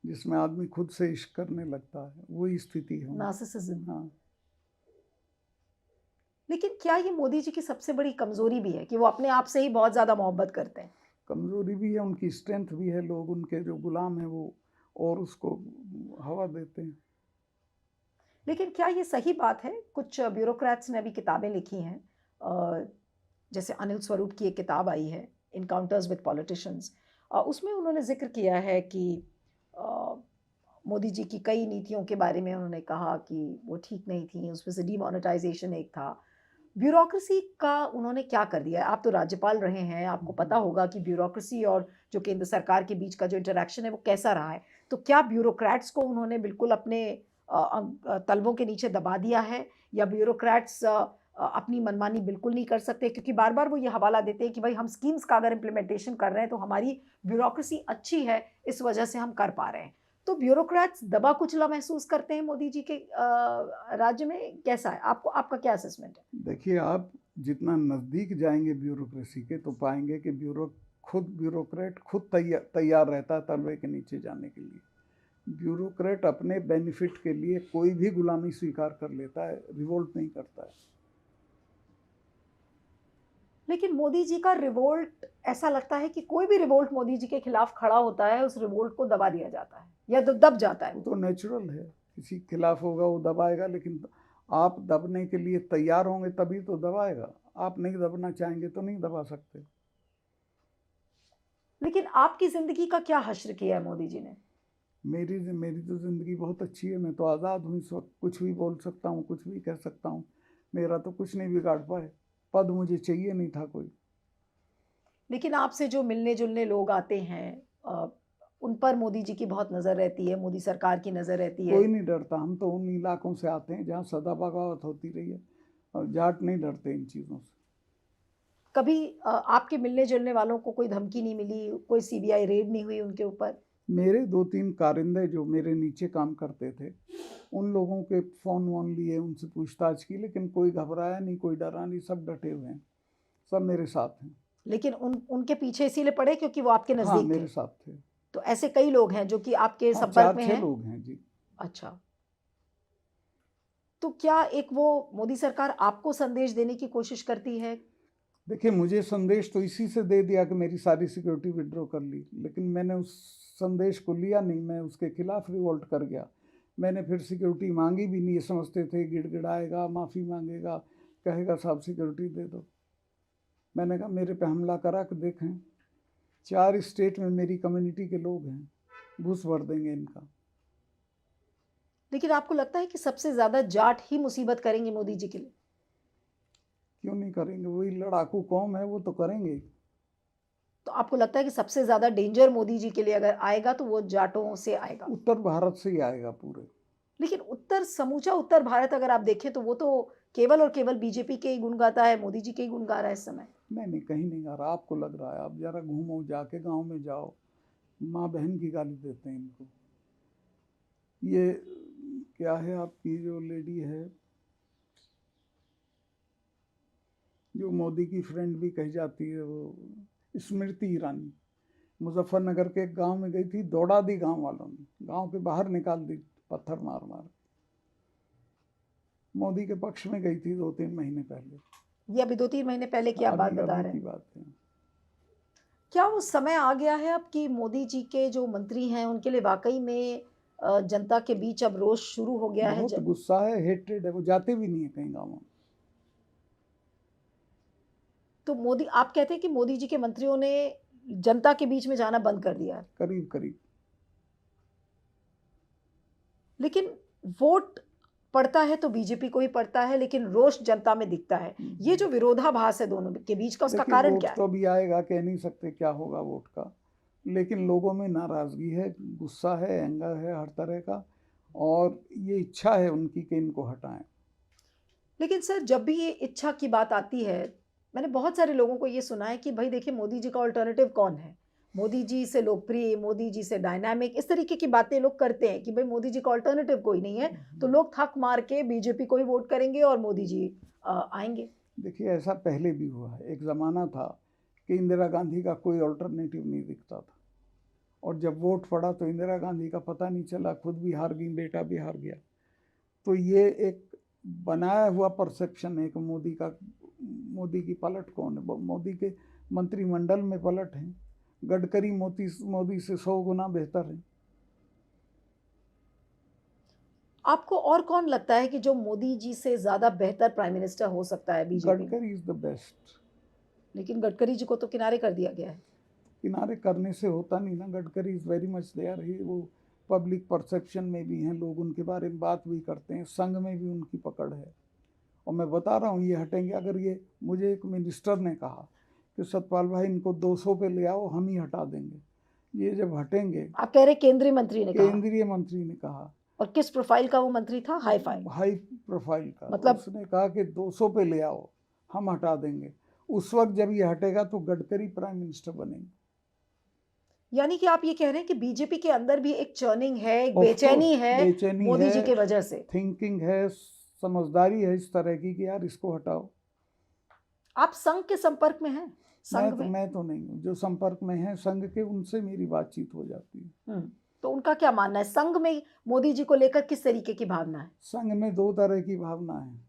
जिसमें आदमी खुद से इश्क करने लगता है, वही स्थिति है। नार्सिसिज्म। हाँ। लेकिन क्या ये मोदी जी की सबसे बड़ी कमजोरी भी है कि वो अपने आप से ही बहुत ज्यादा मोहब्बत करते हैं? कमजोरी भी है, उनकी स्ट्रेंथ भी है। लोग उनके जो गुलाम हैं वो और उसको हवा देते हैं। लेकिन क्या ये सही बात है? कुछ ब्यूरोक्रेट्स ने अभी किताबें लिखी हैं, जैसे अनिल स्वरूप की एक किताब आई है, इनकाउंटर्स विद पॉलिटिशियंस। उसमें उन्होंने जिक्र किया है कि अ, मोदी जी की कई नीतियों के बारे में उन्होंने कहा कि वो ठीक नहीं थी। उसमें से डीमोनेटाइजेशन एक था। ब्यूरोक्रेसी का उन्होंने क्या कर दिया है? आप तो राज्यपाल रहे हैं, आपको पता होगा कि ब्यूरोक्रेसी और जो केंद्र सरकार के बीच का जो इंटरैक्शन है वो कैसा रहा है। तो क्या ब्यूरोक्रेट्स को उन्होंने बिल्कुल अपने तलवों के नीचे दबा दिया है या ब्यूरोक्रेट्स अपनी मनमानी बिल्कुल नहीं कर सकते? क्योंकि बार-बार वो ये हवाला देते हैं कि भई हम स्कीम्स का अगर इम्प्लीमेंटेशन कर रहे हैं तो हमारी ब्यूरोक्रेसी अच्छी है, इस वजह से हम कर पा रहे हैं। तो ब्यूरोक्रेट्स दबा-कुचला महसूस करते हैं मोदी जी के राज्य में, कैसा है? आपका क्या असेसमेंट है? देखिए, आप जितना नज़दीक जाएंगे ब्यूरोक्रेसी के तो पाएंगे कि ब्यूरोक्रेट खुद तैयार रहता है तलवे के नीचे जाने के लिए। ब्यूरोक्रेट अपने बेनिफिट के लिए कोई भी गुलामी स्वीकार कर लेता है, रिवोल्ट नहीं करता है। लेकिन मोदी जी का रिवोल्ट, ऐसा लगता है कि कोई भी रिवोल्ट मोदी जी के खिलाफ खड़ा होता है, उस रिवोल्ट को दबा दिया जाता है या दब जाता है। वो तो नेचुरल है, किसी के खिलाफ होगा वो दबाएगा, लेकिन आप दबने के लिए तैयार होंगे तभी तो दबाएगा। आप नहीं दबना चाहेंगे तो नहीं दबा सकते। लेकिन आपकी ज़िंदगी का क्या हश्र किया है मोदी जी ने? मेरी तो ज़िंदगी बहुत अच्छी है, मैं तो आज़ाद हूँ इस वक्त, कुछ भी बोल सकता हूँ, कुछ भी कह सकता हूँ। मेरा तो कुछ नहीं बिगाड़ पाए। पद मुझे चाहिए नहीं था कोई। लेकिन आपसे जो मिलने-जुलने लोग आते हैं उन पर मोदी जी की बहुत नज़र रहती है, मोदी सरकार की नज़र रहती है। कोई नहीं डरता, हम तो उन इलाकों से आते हैं जहाँ सदा बगावत होती रही है, और जाट नहीं डरते इन चीज़ों से। कभी आपके मिलने-जुलने वालों को कोई धमकी नहीं मिली, कोई सीबीआई रेड नहीं हुई उनके ऊपर? मेरे 2-3 कारिंदे जो मेरे नीचे काम करते थे, उन लोगों के फ़ोन वोन लिए, उनसे पूछताछ की, लेकिन कोई घबराया नहीं, कोई डरा नहीं, सब डटे हुए हैं, सब मेरे साथ हैं। लेकिन उनके पीछे इसीलिए पड़े क्योंकि वो आपके हाँ, नज़दीक थे। मेरे साथ थे। तो ऐसे कई लोग हैं जो कि आपके हाँ, संपर्क में 4-6 हैं? लोग हैं जी। अच्छा। तो क्या एक वो मोदी सरकार आपको संदेश देने की कोशिश करती है? देखिए, मुझे संदेश तो इसी से दे दिया कि मेरी सारी सिक्योरिटी विथड्रॉ कर ली, लेकिन मैंने उस संदेश को लिया नहीं, मैं उसके खिलाफ रिवोल्ट कर गया। मैंने फिर सिक्योरिटी मांगी भी नहीं, ये समझते थे गिड़गिड़ाएगा, माफ़ी मांगेगा, कहेगा साहब सिक्योरिटी दे दो। मैंने कहा मेरे पे हमला करा कि देखें, 4 स्टेट में मेरी कम्युनिटी के लोग हैं, घूस भर देंगे इनका। लेकिन आपको लगता है कि सबसे ज़्यादा जाट ही मुसीबत करेंगे मोदी जी के लिए? क्यों नहीं करेंगे, वही लड़ाकू कौम है, वो तो करेंगे। तो आपको लगता है कि सबसे ज़्यादा डेंजर मोदी जी के लिए अगर आएगा तो वो जाटों से आएगा? उत्तर भारत से ही आएगा पूरे। लेकिन समूचा उत्तर भारत अगर आप देखें तो वो तो केवल और केवल बीजेपी के ही गुण गाता है, मोदी जी के ही गुण गा रहा है इस समय। नहीं, कहीं नहीं गा रहा, आपको लग रहा है। आप ज़रा घूमो, जाके गाँव में जाओ, माँ बहन की गाली देते हैं इनको। ये क्या है, आपकी जो लेडी है, जो मोदी की फ्रेंड भी कही जाती है, वो स्मृति ईरानी, मुजफ्फरनगर के एक गांव में गई थी, दौड़ा दी गांव वालों ने, गांव के बाहर निकाल दी पत्थर मार मार। मोदी के पक्ष में गई थी 2-3 महीने पहले। ये अभी 2-3 महीने पहले की आप बात अभी बता अभी रहे की हैं। बात है। क्या वो समय आ गया है अब कि मोदी जी के जो मंत्री हैं उनके लिए वाक़ई में जनता के बीच अब रोष शुरू हो गया है? बहुत गुस्सा है, हेट्रेड है, वो जाते भी नहीं है कहीं गाँव में। तो मोदी, आप कहते हैं कि मोदी जी के मंत्रियों ने जनता के बीच में जाना बंद कर दिया है। करीब करीब। लेकिन वोट पड़ता है तो बीजेपी को ही पड़ता है, लेकिन रोष जनता में दिखता है। ये जो विरोधाभास है दोनों के बीच का, उसका देखिए, कारण वोट क्या तो है? अभी आएगा, कह नहीं सकते क्या होगा वोट का, लेकिन लोगों में नाराज़गी है, गुस्सा है, एंगर है हर तरह का, और ये इच्छा है उनकी कि इनको हटाएं। लेकिन सर, जब भी ये इच्छा की बात आती है, मैंने बहुत सारे लोगों को ये सुना है कि भाई देखिए मोदी जी का अल्टरनेटिव कौन है? मोदी जी से लोकप्रिय, मोदी जी से डायनामिक, इस तरीके की बातें लोग करते हैं कि भाई मोदी जी का अल्टरनेटिव कोई नहीं है, तो लोग थक मार के बीजेपी को ही वोट करेंगे और मोदी जी आएंगे। देखिए, ऐसा पहले भी हुआ है, एक ज़माना था कि इंदिरा गांधी का कोई अल्टरनेटिव नहीं दिखता था, और जब वोट पड़ा तो इंदिरा गांधी का पता नहीं चला, खुद भी हार गई, बेटा भी हार गया। तो ये एक बनाया हुआ परसेप्शन है कि मोदी की पलट कौन है। मोदी के मंत्रिमंडल में पलट है, गडकरी मोदी से 100 गुना बेहतर है। आपको और कौन लगता है कि जो मोदी जी से ज़्यादा बेहतर प्राइम मिनिस्टर हो सकता है बीजेपी में? Gadkari is the best. लेकिन गडकरी जी को तो किनारे कर दिया गया है। किनारे करने से होता नहीं ना, Gadkari is very much there he, वो पब्लिक परसेप्शन में भी हैं, लोग उनके बारे में बात भी करते हैं, संघ में भी उनकी पकड़ है, और मैं बता रहा हूँ ये हटेंगे। अगर ये मुझे एक मिनिस्टर ने कहा कि सतपाल भाई इनको 200 पे ले आओ, हम ही हटा देंगे, ये जब हटेंगे। आप कह रहे केंद्रीय मंत्री ने कहा? केंद्रीय मंत्री ने कहा। और किस प्रोफाइल का वो मंत्री था? Hi fi? हाई प्रोफाइल का। मतलब उसने कहा कि 200 पे ले आओ, हम हटा देंगे। उस वक्त जब ये हटेगा तो गडकरी प्राइम मिनिस्टर बनेंगे। यानी कि आप ये कह रहे हैं कि बीजेपी के अंदर भी एक चर्निंग है, एक Of बेचैनी course, है बेचैनी मोदी जी है, की वजह से। थिंकिंग है, समझदारी है इस तरह की कि यार इसको हटाओ। आप संघ के संपर्क में हैं? संघ में? मैं तो नहीं हूँ। जो संपर्क में है संघ के, उनसे मेरी बातचीत हो जाती है। तो उनका क्या मानना है? संघ में मोदी जी को लेकर किस तरीके की भावना है? संघ में 2 तरह की भावना है।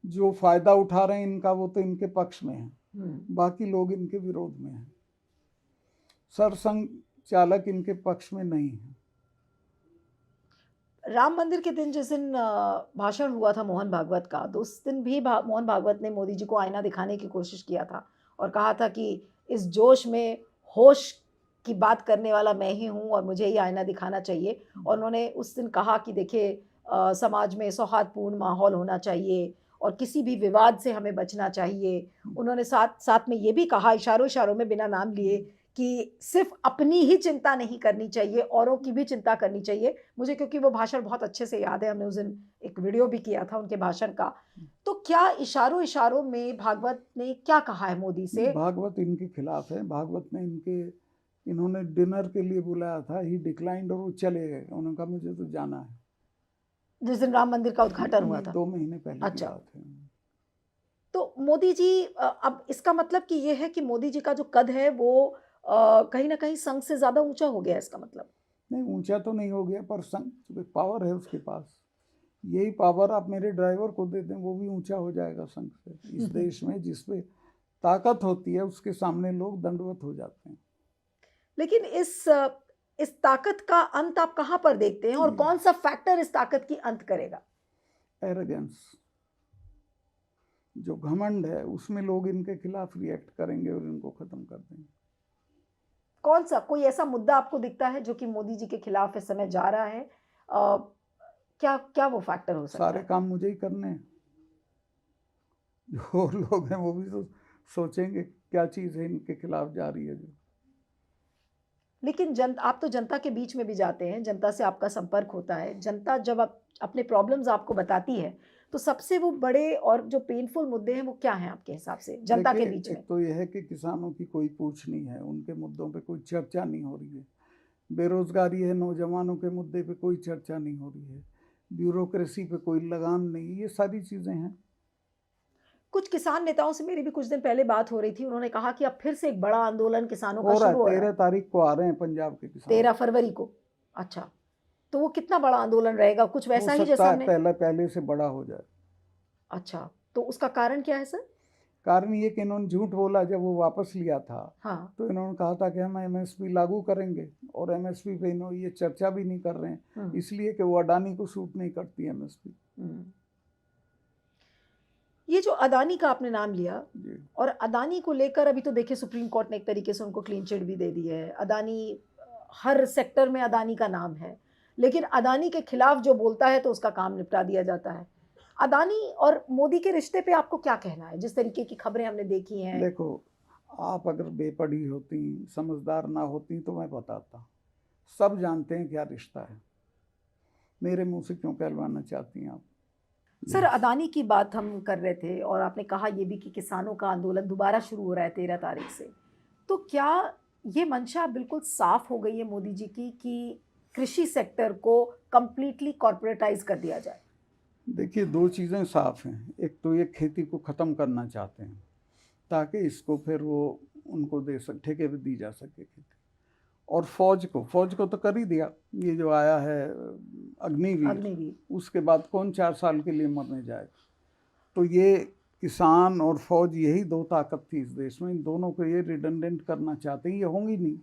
जो फायदा उठा रहे हैं इनका, वो तो इनके पक्ष में है, बाकी लोग इनके विरोध में हैं। सरसंघ चालक इनके पक्ष में नहीं है। राम मंदिर के दिन जिस दिन भाषण हुआ था मोहन भागवत का, तो उस दिन भी मोहन भागवत ने मोदी जी को आईना दिखाने की कोशिश किया था और कहा था कि इस जोश में होश की बात करने वाला मैं ही हूँ और मुझे ही आईना दिखाना चाहिए। और उन्होंने उस दिन कहा कि देखिए समाज में सौहार्दपूर्ण माहौल होना चाहिए और किसी भी विवाद से हमें बचना चाहिए। उन्होंने साथ साथ में ये भी कहा, इशारों इशारों में, बिना नाम लिए, कि सिर्फ अपनी ही चिंता नहीं करनी चाहिए, औरों की भी चिंता करनी चाहिए। मुझे क्योंकि वो भाषण बहुत अच्छे से याद है, हमने उस दिन एक वीडियो भी किया था उनके भाषण का। तो क्या इशारों इशारों में भागवत ने क्या कहा है मोदी से? भागवत इनके खिलाफ है। भागवत ने इन्होंने डिनर के लिए बुलाया था, ही डिक्लाइंड और वो चले गए। उन्होंने कहा मुझे तो जाना है। जिस दिन राम मंदिर का उद्घाटन हुआ था? 2 महीने पहले की अच्छा। बात है। तो मोदी जी अब इसका मतलब कि ये है कि मोदी जी का जो कद है वो कहीं ना कहीं संघ से ज्यादा ऊंचा हो गया, इसका मतलब? नहीं, ऊंचा तो नहीं हो गया, पर संघ पावर है उसके पास। यही पावर आप मेरे ड्राइवर को दे दें, वो भी ऊंचा हो जाएगा संघ से। इस देश में जिसपे ताकत होती है उसके सामने लोग दंडवत हो जाते हैं। लेकिन इस ताकत का अंत आप कहां पर देखते हैं और कौन सा फैक्टर इस ताकत की अंत करेगा? एरोगेंस, जो घमंड है, उसमें लोग इनके खिलाफ रिएक्ट करेंगे और इनको खत्म कर देंगे। कौन सा कोई ऐसा मुद्दा आपको दिखता है जो कि मोदी जी के खिलाफ इस समय जा रहा है? क्या क्या वो फैक्टर हो सकता है? सारे काम मुझे ही करने हैं। जो लोग हैं वो भी तो सोचेंगे क्या चीज़ है इनके खिलाफ जा रही है जो। लेकिन आप तो जनता के बीच में भी जाते हैं, जनता से आपका संपर्क होता है। जनता जब अपने प्रॉब्लम्स आपको बताती है, तो सबसे वो बड़े और जो पेनफुल मुद्दे हैं वो क्या हैं आपके हिसाब से जनता के बीच में? एक तो यह है कि किसानों की कोई पूछ नहीं है, उनके मुद्दों पे कोई चर्चा नहीं हो रही है। बेरोजगारी है, नौजवानों के मुद्दे पे कोई चर्चा नहीं हो रही है। ब्यूरोक्रेसी पे कोई लगाम नहीं, ये सारी चीज़ें हैं। कुछ किसान नेताओं से मेरी भी कुछ दिन पहले बात हो रही थी, उन्होंने कहा कि अब फिर से एक बड़ा आंदोलन किसानों का शुरू हो रहा है। 13 तारीख को आ रहे हैं पंजाब के किसान। 13 फरवरी को? अच्छा, तो वो कितना बड़ा आंदोलन रहेगा? कुछ वैसा ही जैसा हमने पहले से बड़ा हो जाए। अच्छा, तो उसका कारण क्या है सर? कारण ये कि इन्होंने झूठ बोला जब वो वापस लिया था। हाँ। तो इन्होंने कहा था कि हम एमएसपी लागू करेंगे, और एमएसपी पे इन्होंने ये चर्चा भी नहीं कर रहे हैं, इसलिए कि वो अडानी को सूट नहीं करती एमएसपी। ये जो अदानी का आपने नाम लिया, और अदानी को लेकर अभी तो देखिए सुप्रीम कोर्ट ने एक तरीके से उनको क्लीन चिट भी दे दी है। अदानी, हर सेक्टर में अदानी का नाम है, लेकिन अदानी के खिलाफ जो बोलता है तो उसका काम निपटा दिया जाता है। अदानी और मोदी के रिश्ते पे आपको क्या कहना है, जिस तरीके की खबरें हमने देखी हैं? देखो, आप अगर बेपढ़ी होती, समझदार ना होती तो मैं बताता। सब जानते हैं क्या रिश्ता है, मेरे मुंह से क्यों कहलवाना चाहती हैं आप? सर, अदानी की बात हम कर रहे थे और आपने कहा ये भी कि किसानों का आंदोलन दोबारा शुरू हो रहा है 13 तारीख से। तो क्या ये मंशा बिल्कुल साफ हो गई है मोदी जी की कि कृषि सेक्टर को कंप्लीटली कॉर्पोरेटाइज कर दिया जाए? देखिए, 2 चीज़ें साफ हैं। एक तो ये खेती को ख़त्म करना चाहते हैं ताकि इसको फिर वो उनको ठेके पे दी जा सके खेती। और फौज को तो कर ही दिया। ये जो आया है अग्निवीर, उसके बाद कौन 4 साल के लिए मरने जाएगा? तो ये किसान और फौज, यही 2 ताकत थी इस देश में। इन दोनों को ये रिडंडेंट करना चाहते हैं। ये होंगी नहीं,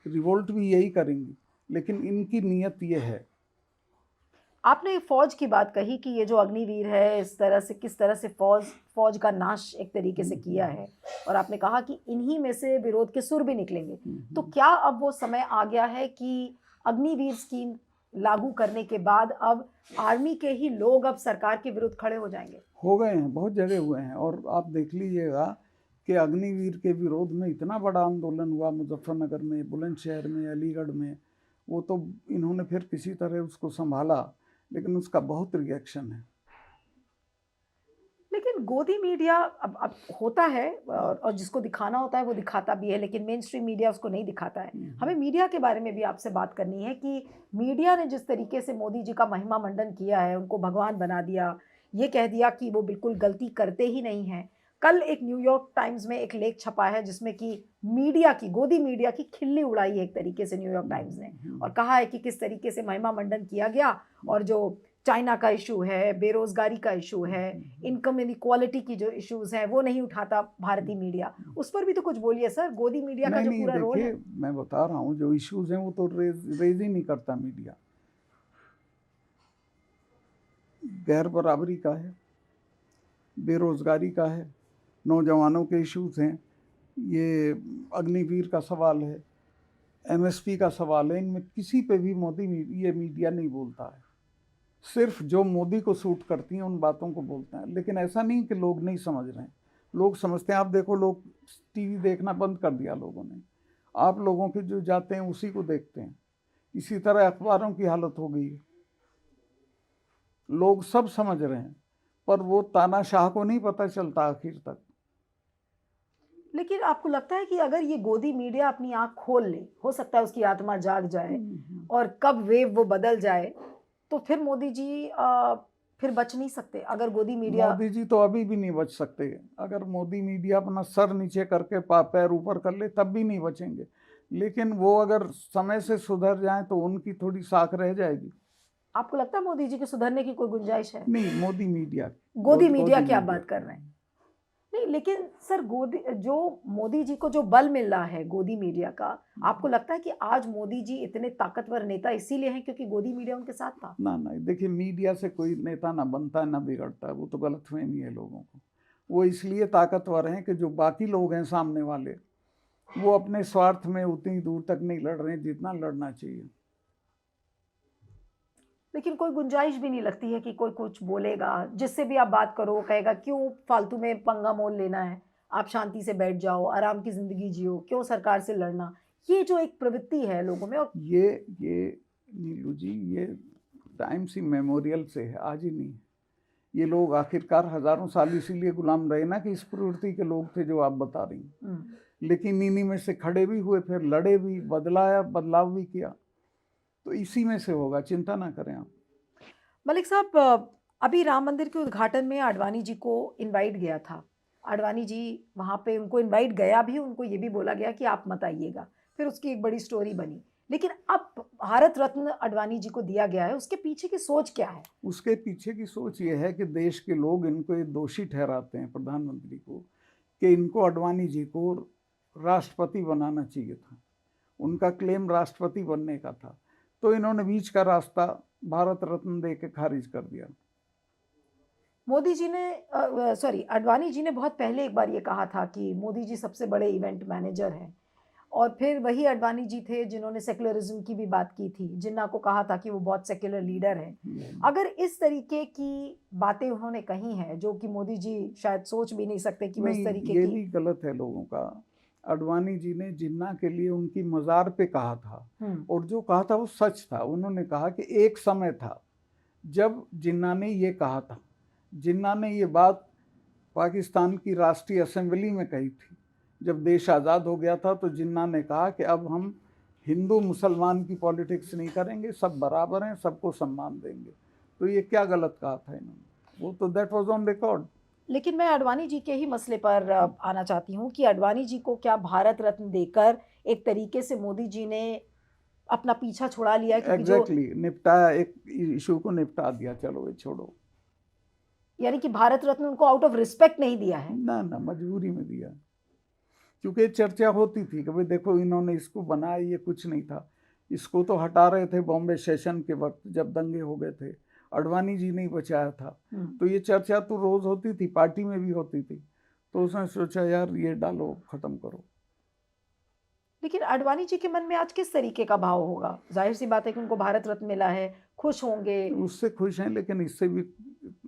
रिवोल्ट भी यही करेंगी, लेकिन इनकी नीयत ये है। आपने फौज की बात कही कि ये जो अग्निवीर है, इस तरह से किस तरह से फौज का नाश एक तरीके से किया है, और आपने कहा कि इन्हीं में से विरोध के सुर भी निकलेंगे। तो क्या अब वो समय आ गया है कि अग्निवीर स्कीम लागू करने के बाद अब आर्मी के ही लोग अब सरकार के विरुद्ध खड़े हो जाएंगे? हो गए हैं, बहुत जगह हुए हैं। और आप देख लीजिएगा कि अग्निवीर के विरोध में इतना बड़ा आंदोलन हुआ मुजफ्फरनगर में, बुलंदशहर में, अलीगढ़ में। वो तो इन्होंने फिर किसी तरह उसको संभाला, लेकिन उसका बहुत रिएक्शन है। लेकिन गोदी मीडिया अब होता है, और जिसको दिखाना होता है वो दिखाता भी है, लेकिन मेन स्ट्रीम मीडिया उसको नहीं दिखाता है। हमें मीडिया के बारे में भी आपसे बात करनी है कि मीडिया ने जिस तरीके से मोदी जी का महिमा मंडन किया है, उनको भगवान बना दिया, ये कह दिया कि वो बिल्कुल गलती करते ही नहीं हैं। कल एक न्यूयॉर्क टाइम्स में एक लेख छपा है जिसमें कि मीडिया की, गोदी मीडिया की खिल्ली उड़ाई है एक तरीके से न्यूयॉर्क टाइम्स ने, और कहा है कि किस तरीके से महिमा मंडन किया गया, और जो चाइना का इशू है, बेरोजगारी का इशू है, इनकम इनइक्वालिटी की जो इश्यूज हैं वो नहीं उठाता भारतीय मीडिया। उस पर भी तो कुछ बोलिए सर, गोदी मीडिया का जो नहीं पूरा रोल है। देखिए, मैं बता रहा हूँ जो इश्यूज हैं वो तो रेज ही नहीं करता मीडिया। गैर बराबरी का है, बेरोजगारी का है, नौजवानों के इश्यूज हैं, ये अग्निवीर का सवाल है, एमएसपी का सवाल है। इनमें किसी पे भी ये मीडिया नहीं बोलता है। सिर्फ जो मोदी को सूट करती हैं उन बातों को बोलते हैं। लेकिन ऐसा नहीं कि लोग नहीं समझ रहे हैं, लोग समझते हैं। आप देखो, लोग टीवी देखना बंद कर दिया लोगों ने। आप लोगों के जो जाते हैं उसी को देखते हैं। इसी तरह अखबारों की हालत हो गई है। लोग सब समझ रहे हैं, पर वो तानाशाह को नहीं पता चलता आखिर तक। लेकिन आपको लगता है कि अगर ये गोदी मीडिया अपनी आंख खोल ले, हो सकता है उसकी आत्मा जाग जाए, और कब वेव वो बदल जाए, तो फिर मोदी जी फिर बच नहीं सकते अगर गोदी मीडिया। मोदी जी तो अभी भी नहीं बच सकते। अगर मोदी मीडिया अपना सर नीचे करके पैर ऊपर कर ले तब भी नहीं बचेंगे। लेकिन वो अगर समय से सुधर जाएं तो उनकी थोड़ी साख रह जाएगी। आपको लगता है मोदी जी के सुधरने की कोई गुंजाइश है? नहीं, मोदी मीडिया, गोदी मीडिया की आप बात कर रहे हैं? नहीं, लेकिन सर जो मोदी जी को जो बल मिल रहा है गोदी मीडिया का, आपको लगता है कि आज मोदी जी इतने ताकतवर नेता इसीलिए हैं क्योंकि गोदी मीडिया उनके साथ था? ना ना, देखिए, मीडिया से कोई नेता ना बनता है ना बिगड़ता है। वो तो गलतफहमी है लोगों को। वो इसलिए ताकतवर हैं कि जो बाकी लोग हैं सामने वाले, वो अपने स्वार्थ में उतनी दूर तक नहीं लड़ रहे हैं जितना लड़ना चाहिए। लेकिन कोई गुंजाइश भी नहीं लगती है कि कोई कुछ बोलेगा, जिससे भी आप बात करो वो कहेगा क्यों फालतू में पंगा मोल लेना है, आप शांति से बैठ जाओ, आराम की जिंदगी जियो, क्यों सरकार से लड़ना। ये जो एक प्रवृत्ति है लोगों में। और ये नीलू जी, ये टाइम्स मेमोरियल से है, आज ही नहीं। ये लोग आखिरकार हजारों साल इसीलिए गुलाम रहे ना कि इस प्रवृत्ति के लोग थे जो आप बता रही हैं। लेकिन इन्हीं में से खड़े भी हुए, फिर लड़े भी, बदलाव भी किया। तो इसी में से होगा, चिंता ना करें आप। मलिक साहब, अभी राम मंदिर के उद्घाटन में आडवाणी जी को इनवाइट गया था। आडवाणी जी वहाँ पे, उनको इनवाइट गया भी, उनको ये भी बोला गया कि आप मत आइएगा। फिर उसकी एक बड़ी स्टोरी बनी। लेकिन अब भारत रत्न आडवाणी जी को दिया गया है, उसके पीछे की सोच क्या है? उसके पीछे की सोच ये है कि देश के लोग इनको ये दोषी ठहराते हैं, प्रधानमंत्री को, कि इनको आडवाणी जी को राष्ट्रपति बनाना चाहिए था। उनका क्लेम राष्ट्रपति बनने का था। तो इन्होंने बीच का रास्ता भारत रत्न दे के खारिज कर दिया। मोदी जी ने आडवाणी जी ने बहुत पहले एक बार ये कहा था कि मोदी जी सबसे बड़े इवेंट मैनेजर हैं, और फिर वही आडवाणी जी थे जिन्होंने सेक्युलरिज्म की भी बात की थी, जिन्ना को कहा था कि वो बहुत सेक्युलर लीडर हैं। अगर इस तरीके की बातें उन्होंने कही हैं जो कि मोदी जी शायद सोच भी नहीं सकते कि वो इस तरीके ये की। भी गलत है लोगों का। आडवाणी जी ने जिन्ना के लिए उनकी मज़ार पे कहा था, और जो कहा था वो सच था। उन्होंने कहा कि एक समय था जब जिन्ना ने ये कहा था। जिन्ना ने ये बात पाकिस्तान की राष्ट्रीय असेंबली में कही थी। जब देश आज़ाद हो गया था तो जिन्ना ने कहा कि अब हम हिंदू मुसलमान की पॉलिटिक्स नहीं करेंगे, सब बराबर हैं, सबको सम्मान देंगे। तो ये क्या गलत कहा था इन्होंने? वो तो दैट वाज ऑन रिकॉर्ड। लेकिन मैं आडवाणी जी के ही मसले पर आना चाहती हूँ कि आडवाणी जी को क्या भारत रत्न देकर एक तरीके से मोदी जी ने अपना पीछा छुड़ा लिया? एग्जैक्टली, निपटाया, एक इशू को निपटा दिया। चलो ये छोड़ो। यानी कि भारत रत्न उनको आउट ऑफ रिस्पेक्ट नहीं दिया है? ना ना, मजबूरी में दिया। क्योंकि चर्चा होती थी कि भाई देखो, इन्होंने इसको बनाया, ये कुछ नहीं था। इसको तो हटा रहे थे बॉम्बे सेशन के वक्त जब दंगे हो गए थे, आडवाणी जी ने बचाया था। तो ये चर्चा तो रोज होती थी, पार्टी में भी होती थी। तो उसने सोचा यार ये डालो, खत्म करो। लेकिन आडवाणी जी के मन में आज किस तरीके का भाव होगा? जाहिर सी बात है कि उनको भारत रत्न मिला है, खुश होंगे। उससे खुश हैं, लेकिन इससे भी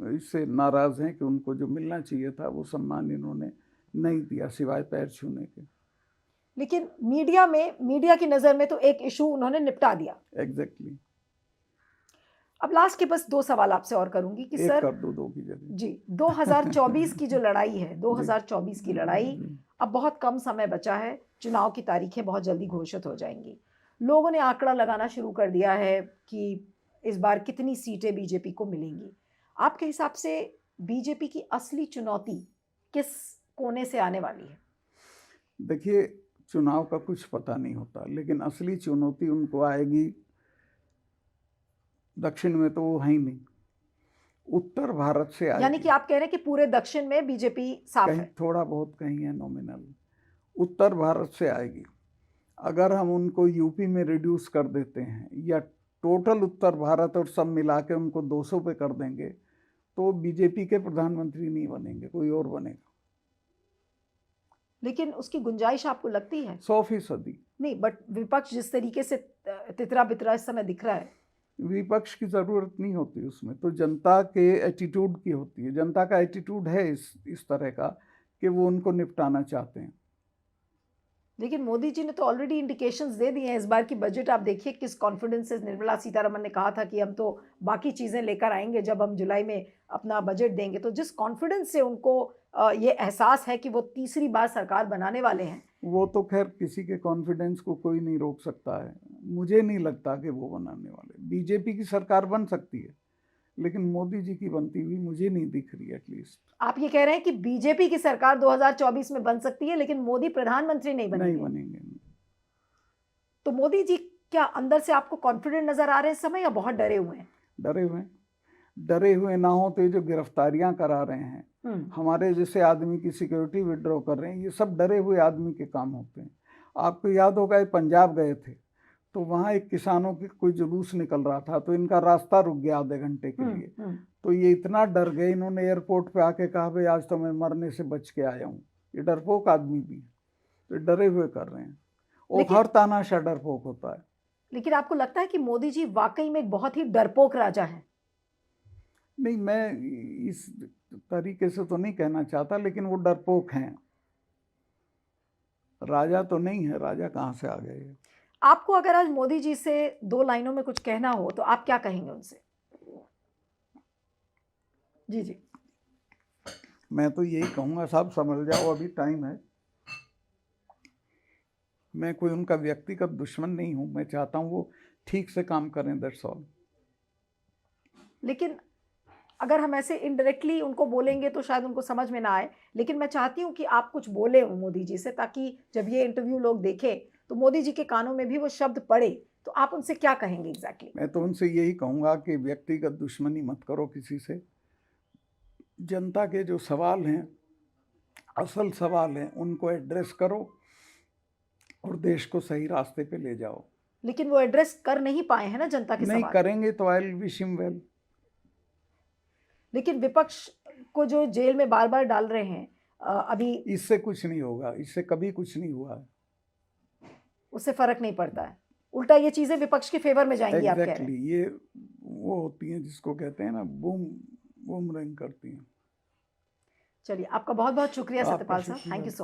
इससे नाराज हैं कि उनको जो मिलना चाहिए था वो सम्मान इन्होंने नहीं दिया सिवाय पैर छूने के। लेकिन मीडिया की नज़र में तो एक इशू उन्होंने निपटा दिया। एग्जैक्टली। अब लास्ट के बस 2 सवाल आपसे और करूंगी कि एक सर कर दो की जगह। जी 2024 की जो लड़ाई है, 2024 की लड़ाई, जी। अब बहुत कम समय बचा है, चुनाव की तारीखें बहुत जल्दी घोषित हो जाएंगी। लोगों ने आंकड़ा लगाना शुरू कर दिया है कि इस बार कितनी सीटें बीजेपी को मिलेंगी। आपके हिसाब से बीजेपी की असली चुनौती किस कोने से आने वाली है? देखिए, चुनाव का कुछ पता नहीं होता, लेकिन असली चुनौती उनको आएगी दक्षिण में, तो वो है ही नहीं, उत्तर भारत से आएगी। यानी कि आप कह रहे हैं कि पूरे दक्षिण में बीजेपी साफ कहीं है? थोड़ा बहुत कहीं है नॉमिनल, उत्तर भारत से आएगी। अगर हम उनको यूपी में रिड्यूस कर देते हैं या टोटल उत्तर भारत और सब मिला के उनको 200 पे कर देंगे तो बीजेपी के प्रधानमंत्री नहीं बनेंगे, कोई और बनेगा। लेकिन उसकी गुंजाइश आपको लगती है? 100%। नहीं, बट विपक्ष जिस तरीके से तितरा बितरा इस समय दिख रहा है, विपक्ष की जरूरत नहीं होती उसमें, तो जनता के एटीट्यूड की होती है। जनता का एटीट्यूड है इस तरह का कि वो उनको निपटाना चाहते हैं। लेकिन मोदी जी ने तो ऑलरेडी इंडिकेशंस दे दिए हैं। इस बार की बजट आप देखिए किस कॉन्फिडेंस से निर्मला सीतारमण ने कहा था कि हम तो बाकी चीज़ें लेकर आएंगे जब हम जुलाई में अपना बजट देंगे। तो जिस कॉन्फिडेंस से उनको ये एहसास है कि वो तीसरी बार सरकार बनाने वाले हैं, वो तो खैर किसी के कॉन्फिडेंस को कोई नहीं रोक सकता है। मुझे नहीं लगता कि वो बनाने वाले। बीजेपी की सरकार बन सकती है, लेकिन मोदी जी की बनती हुई मुझे नहीं दिख रही एटलीस्ट। आप ये कह रहे हैं कि बीजेपी की सरकार 2024 में बन सकती है, लेकिन मोदी प्रधानमंत्री नहीं नहीं बनेंगे? बनेंगे। तो मोदी जी क्या अंदर से आपको कॉन्फिडेंट नजर आ रहे हैं इस समय, या बहुत डरे हुए हैं? डरे हुए ना हो तो ये जो गिरफ्तारियां करा रहे हैं, हमारे जैसे आदमी की सिक्योरिटी विड्रॉ कर रहे हैं, ये सब डरे हुए आदमी के काम होते हैं। आपको याद होगा ये पंजाब गए थे, तो वहाँ एक किसानों की कोई जुलूस निकल रहा था, तो इनका रास्ता रुक गया आधे घंटे के लिए। तो ये इतना डर गए, इन्होंने एयरपोर्ट पे आके कहा भाई आज तो मैं मरने से बच के आया हूँ। ये डरपोक आदमी भी है, तो डरे हुए कर रहे हैं। और हर तानाशाह डरपोक होता है। लेकिन आपको लगता है कि मोदी जी वाकई में एक बहुत ही डरपोक राजा हैं? नहीं, मैं इस तरीके से तो नहीं कहना चाहता, लेकिन वो डरपोक हैं। राजा तो नहीं है, राजा कहाँ से आ गए। आपको अगर आज मोदी जी से 2 लाइनों में कुछ कहना हो तो आप क्या कहेंगे उनसे? जी जी। मैं तो यही कहूँगा, साहब समझ जाओ अभी टाइम है। मैं कोई उनका व्यक्तिगत दुश्मन नहीं हूँ, मैं चाहता हूँ वो ठीक से काम करें, दैट्स ऑल। लेकिन अगर हम ऐसे इनडायरेक्टली उनको बोलेंगे तो शायद उनको समझ में ना आए, लेकिन मैं चाहती हूँ कि आप कुछ बोले मोदी जी से, ताकि जब ये इंटरव्यू लोग देखें तो मोदी जी के कानों में भी वो शब्द पड़े। तो आप उनसे क्या कहेंगे एग्जैक्टली? मैं तो उनसे यही कहूँगा कि व्यक्तिगत दुश्मनी मत करो किसी से। जनता के जो सवाल हैं, असल सवाल हैं, उनको एड्रेस करो और देश को सही रास्ते पे ले जाओ। लेकिन वो एड्रेस कर नहीं पाए हैं ना जनता के नहीं सवाल। करेंगे तो I will wish him well. लेकिन विपक्ष को जो जेल में बार बार डाल रहे हैं, अभी इससे कुछ नहीं होगा, इससे कभी कुछ नहीं हुआ है। उससे फर्क नहीं पड़ता है, उल्टा ये चीजें विपक्ष के फेवर में जाएंगी। आप कह रहे हैं ये वो होती हैं जिसको कहते हैं ना, बूमरैंग करती हैं। चलिए, आपका बहुत बहुत शुक्रिया सत्यपाल साहब, थैंक यू सो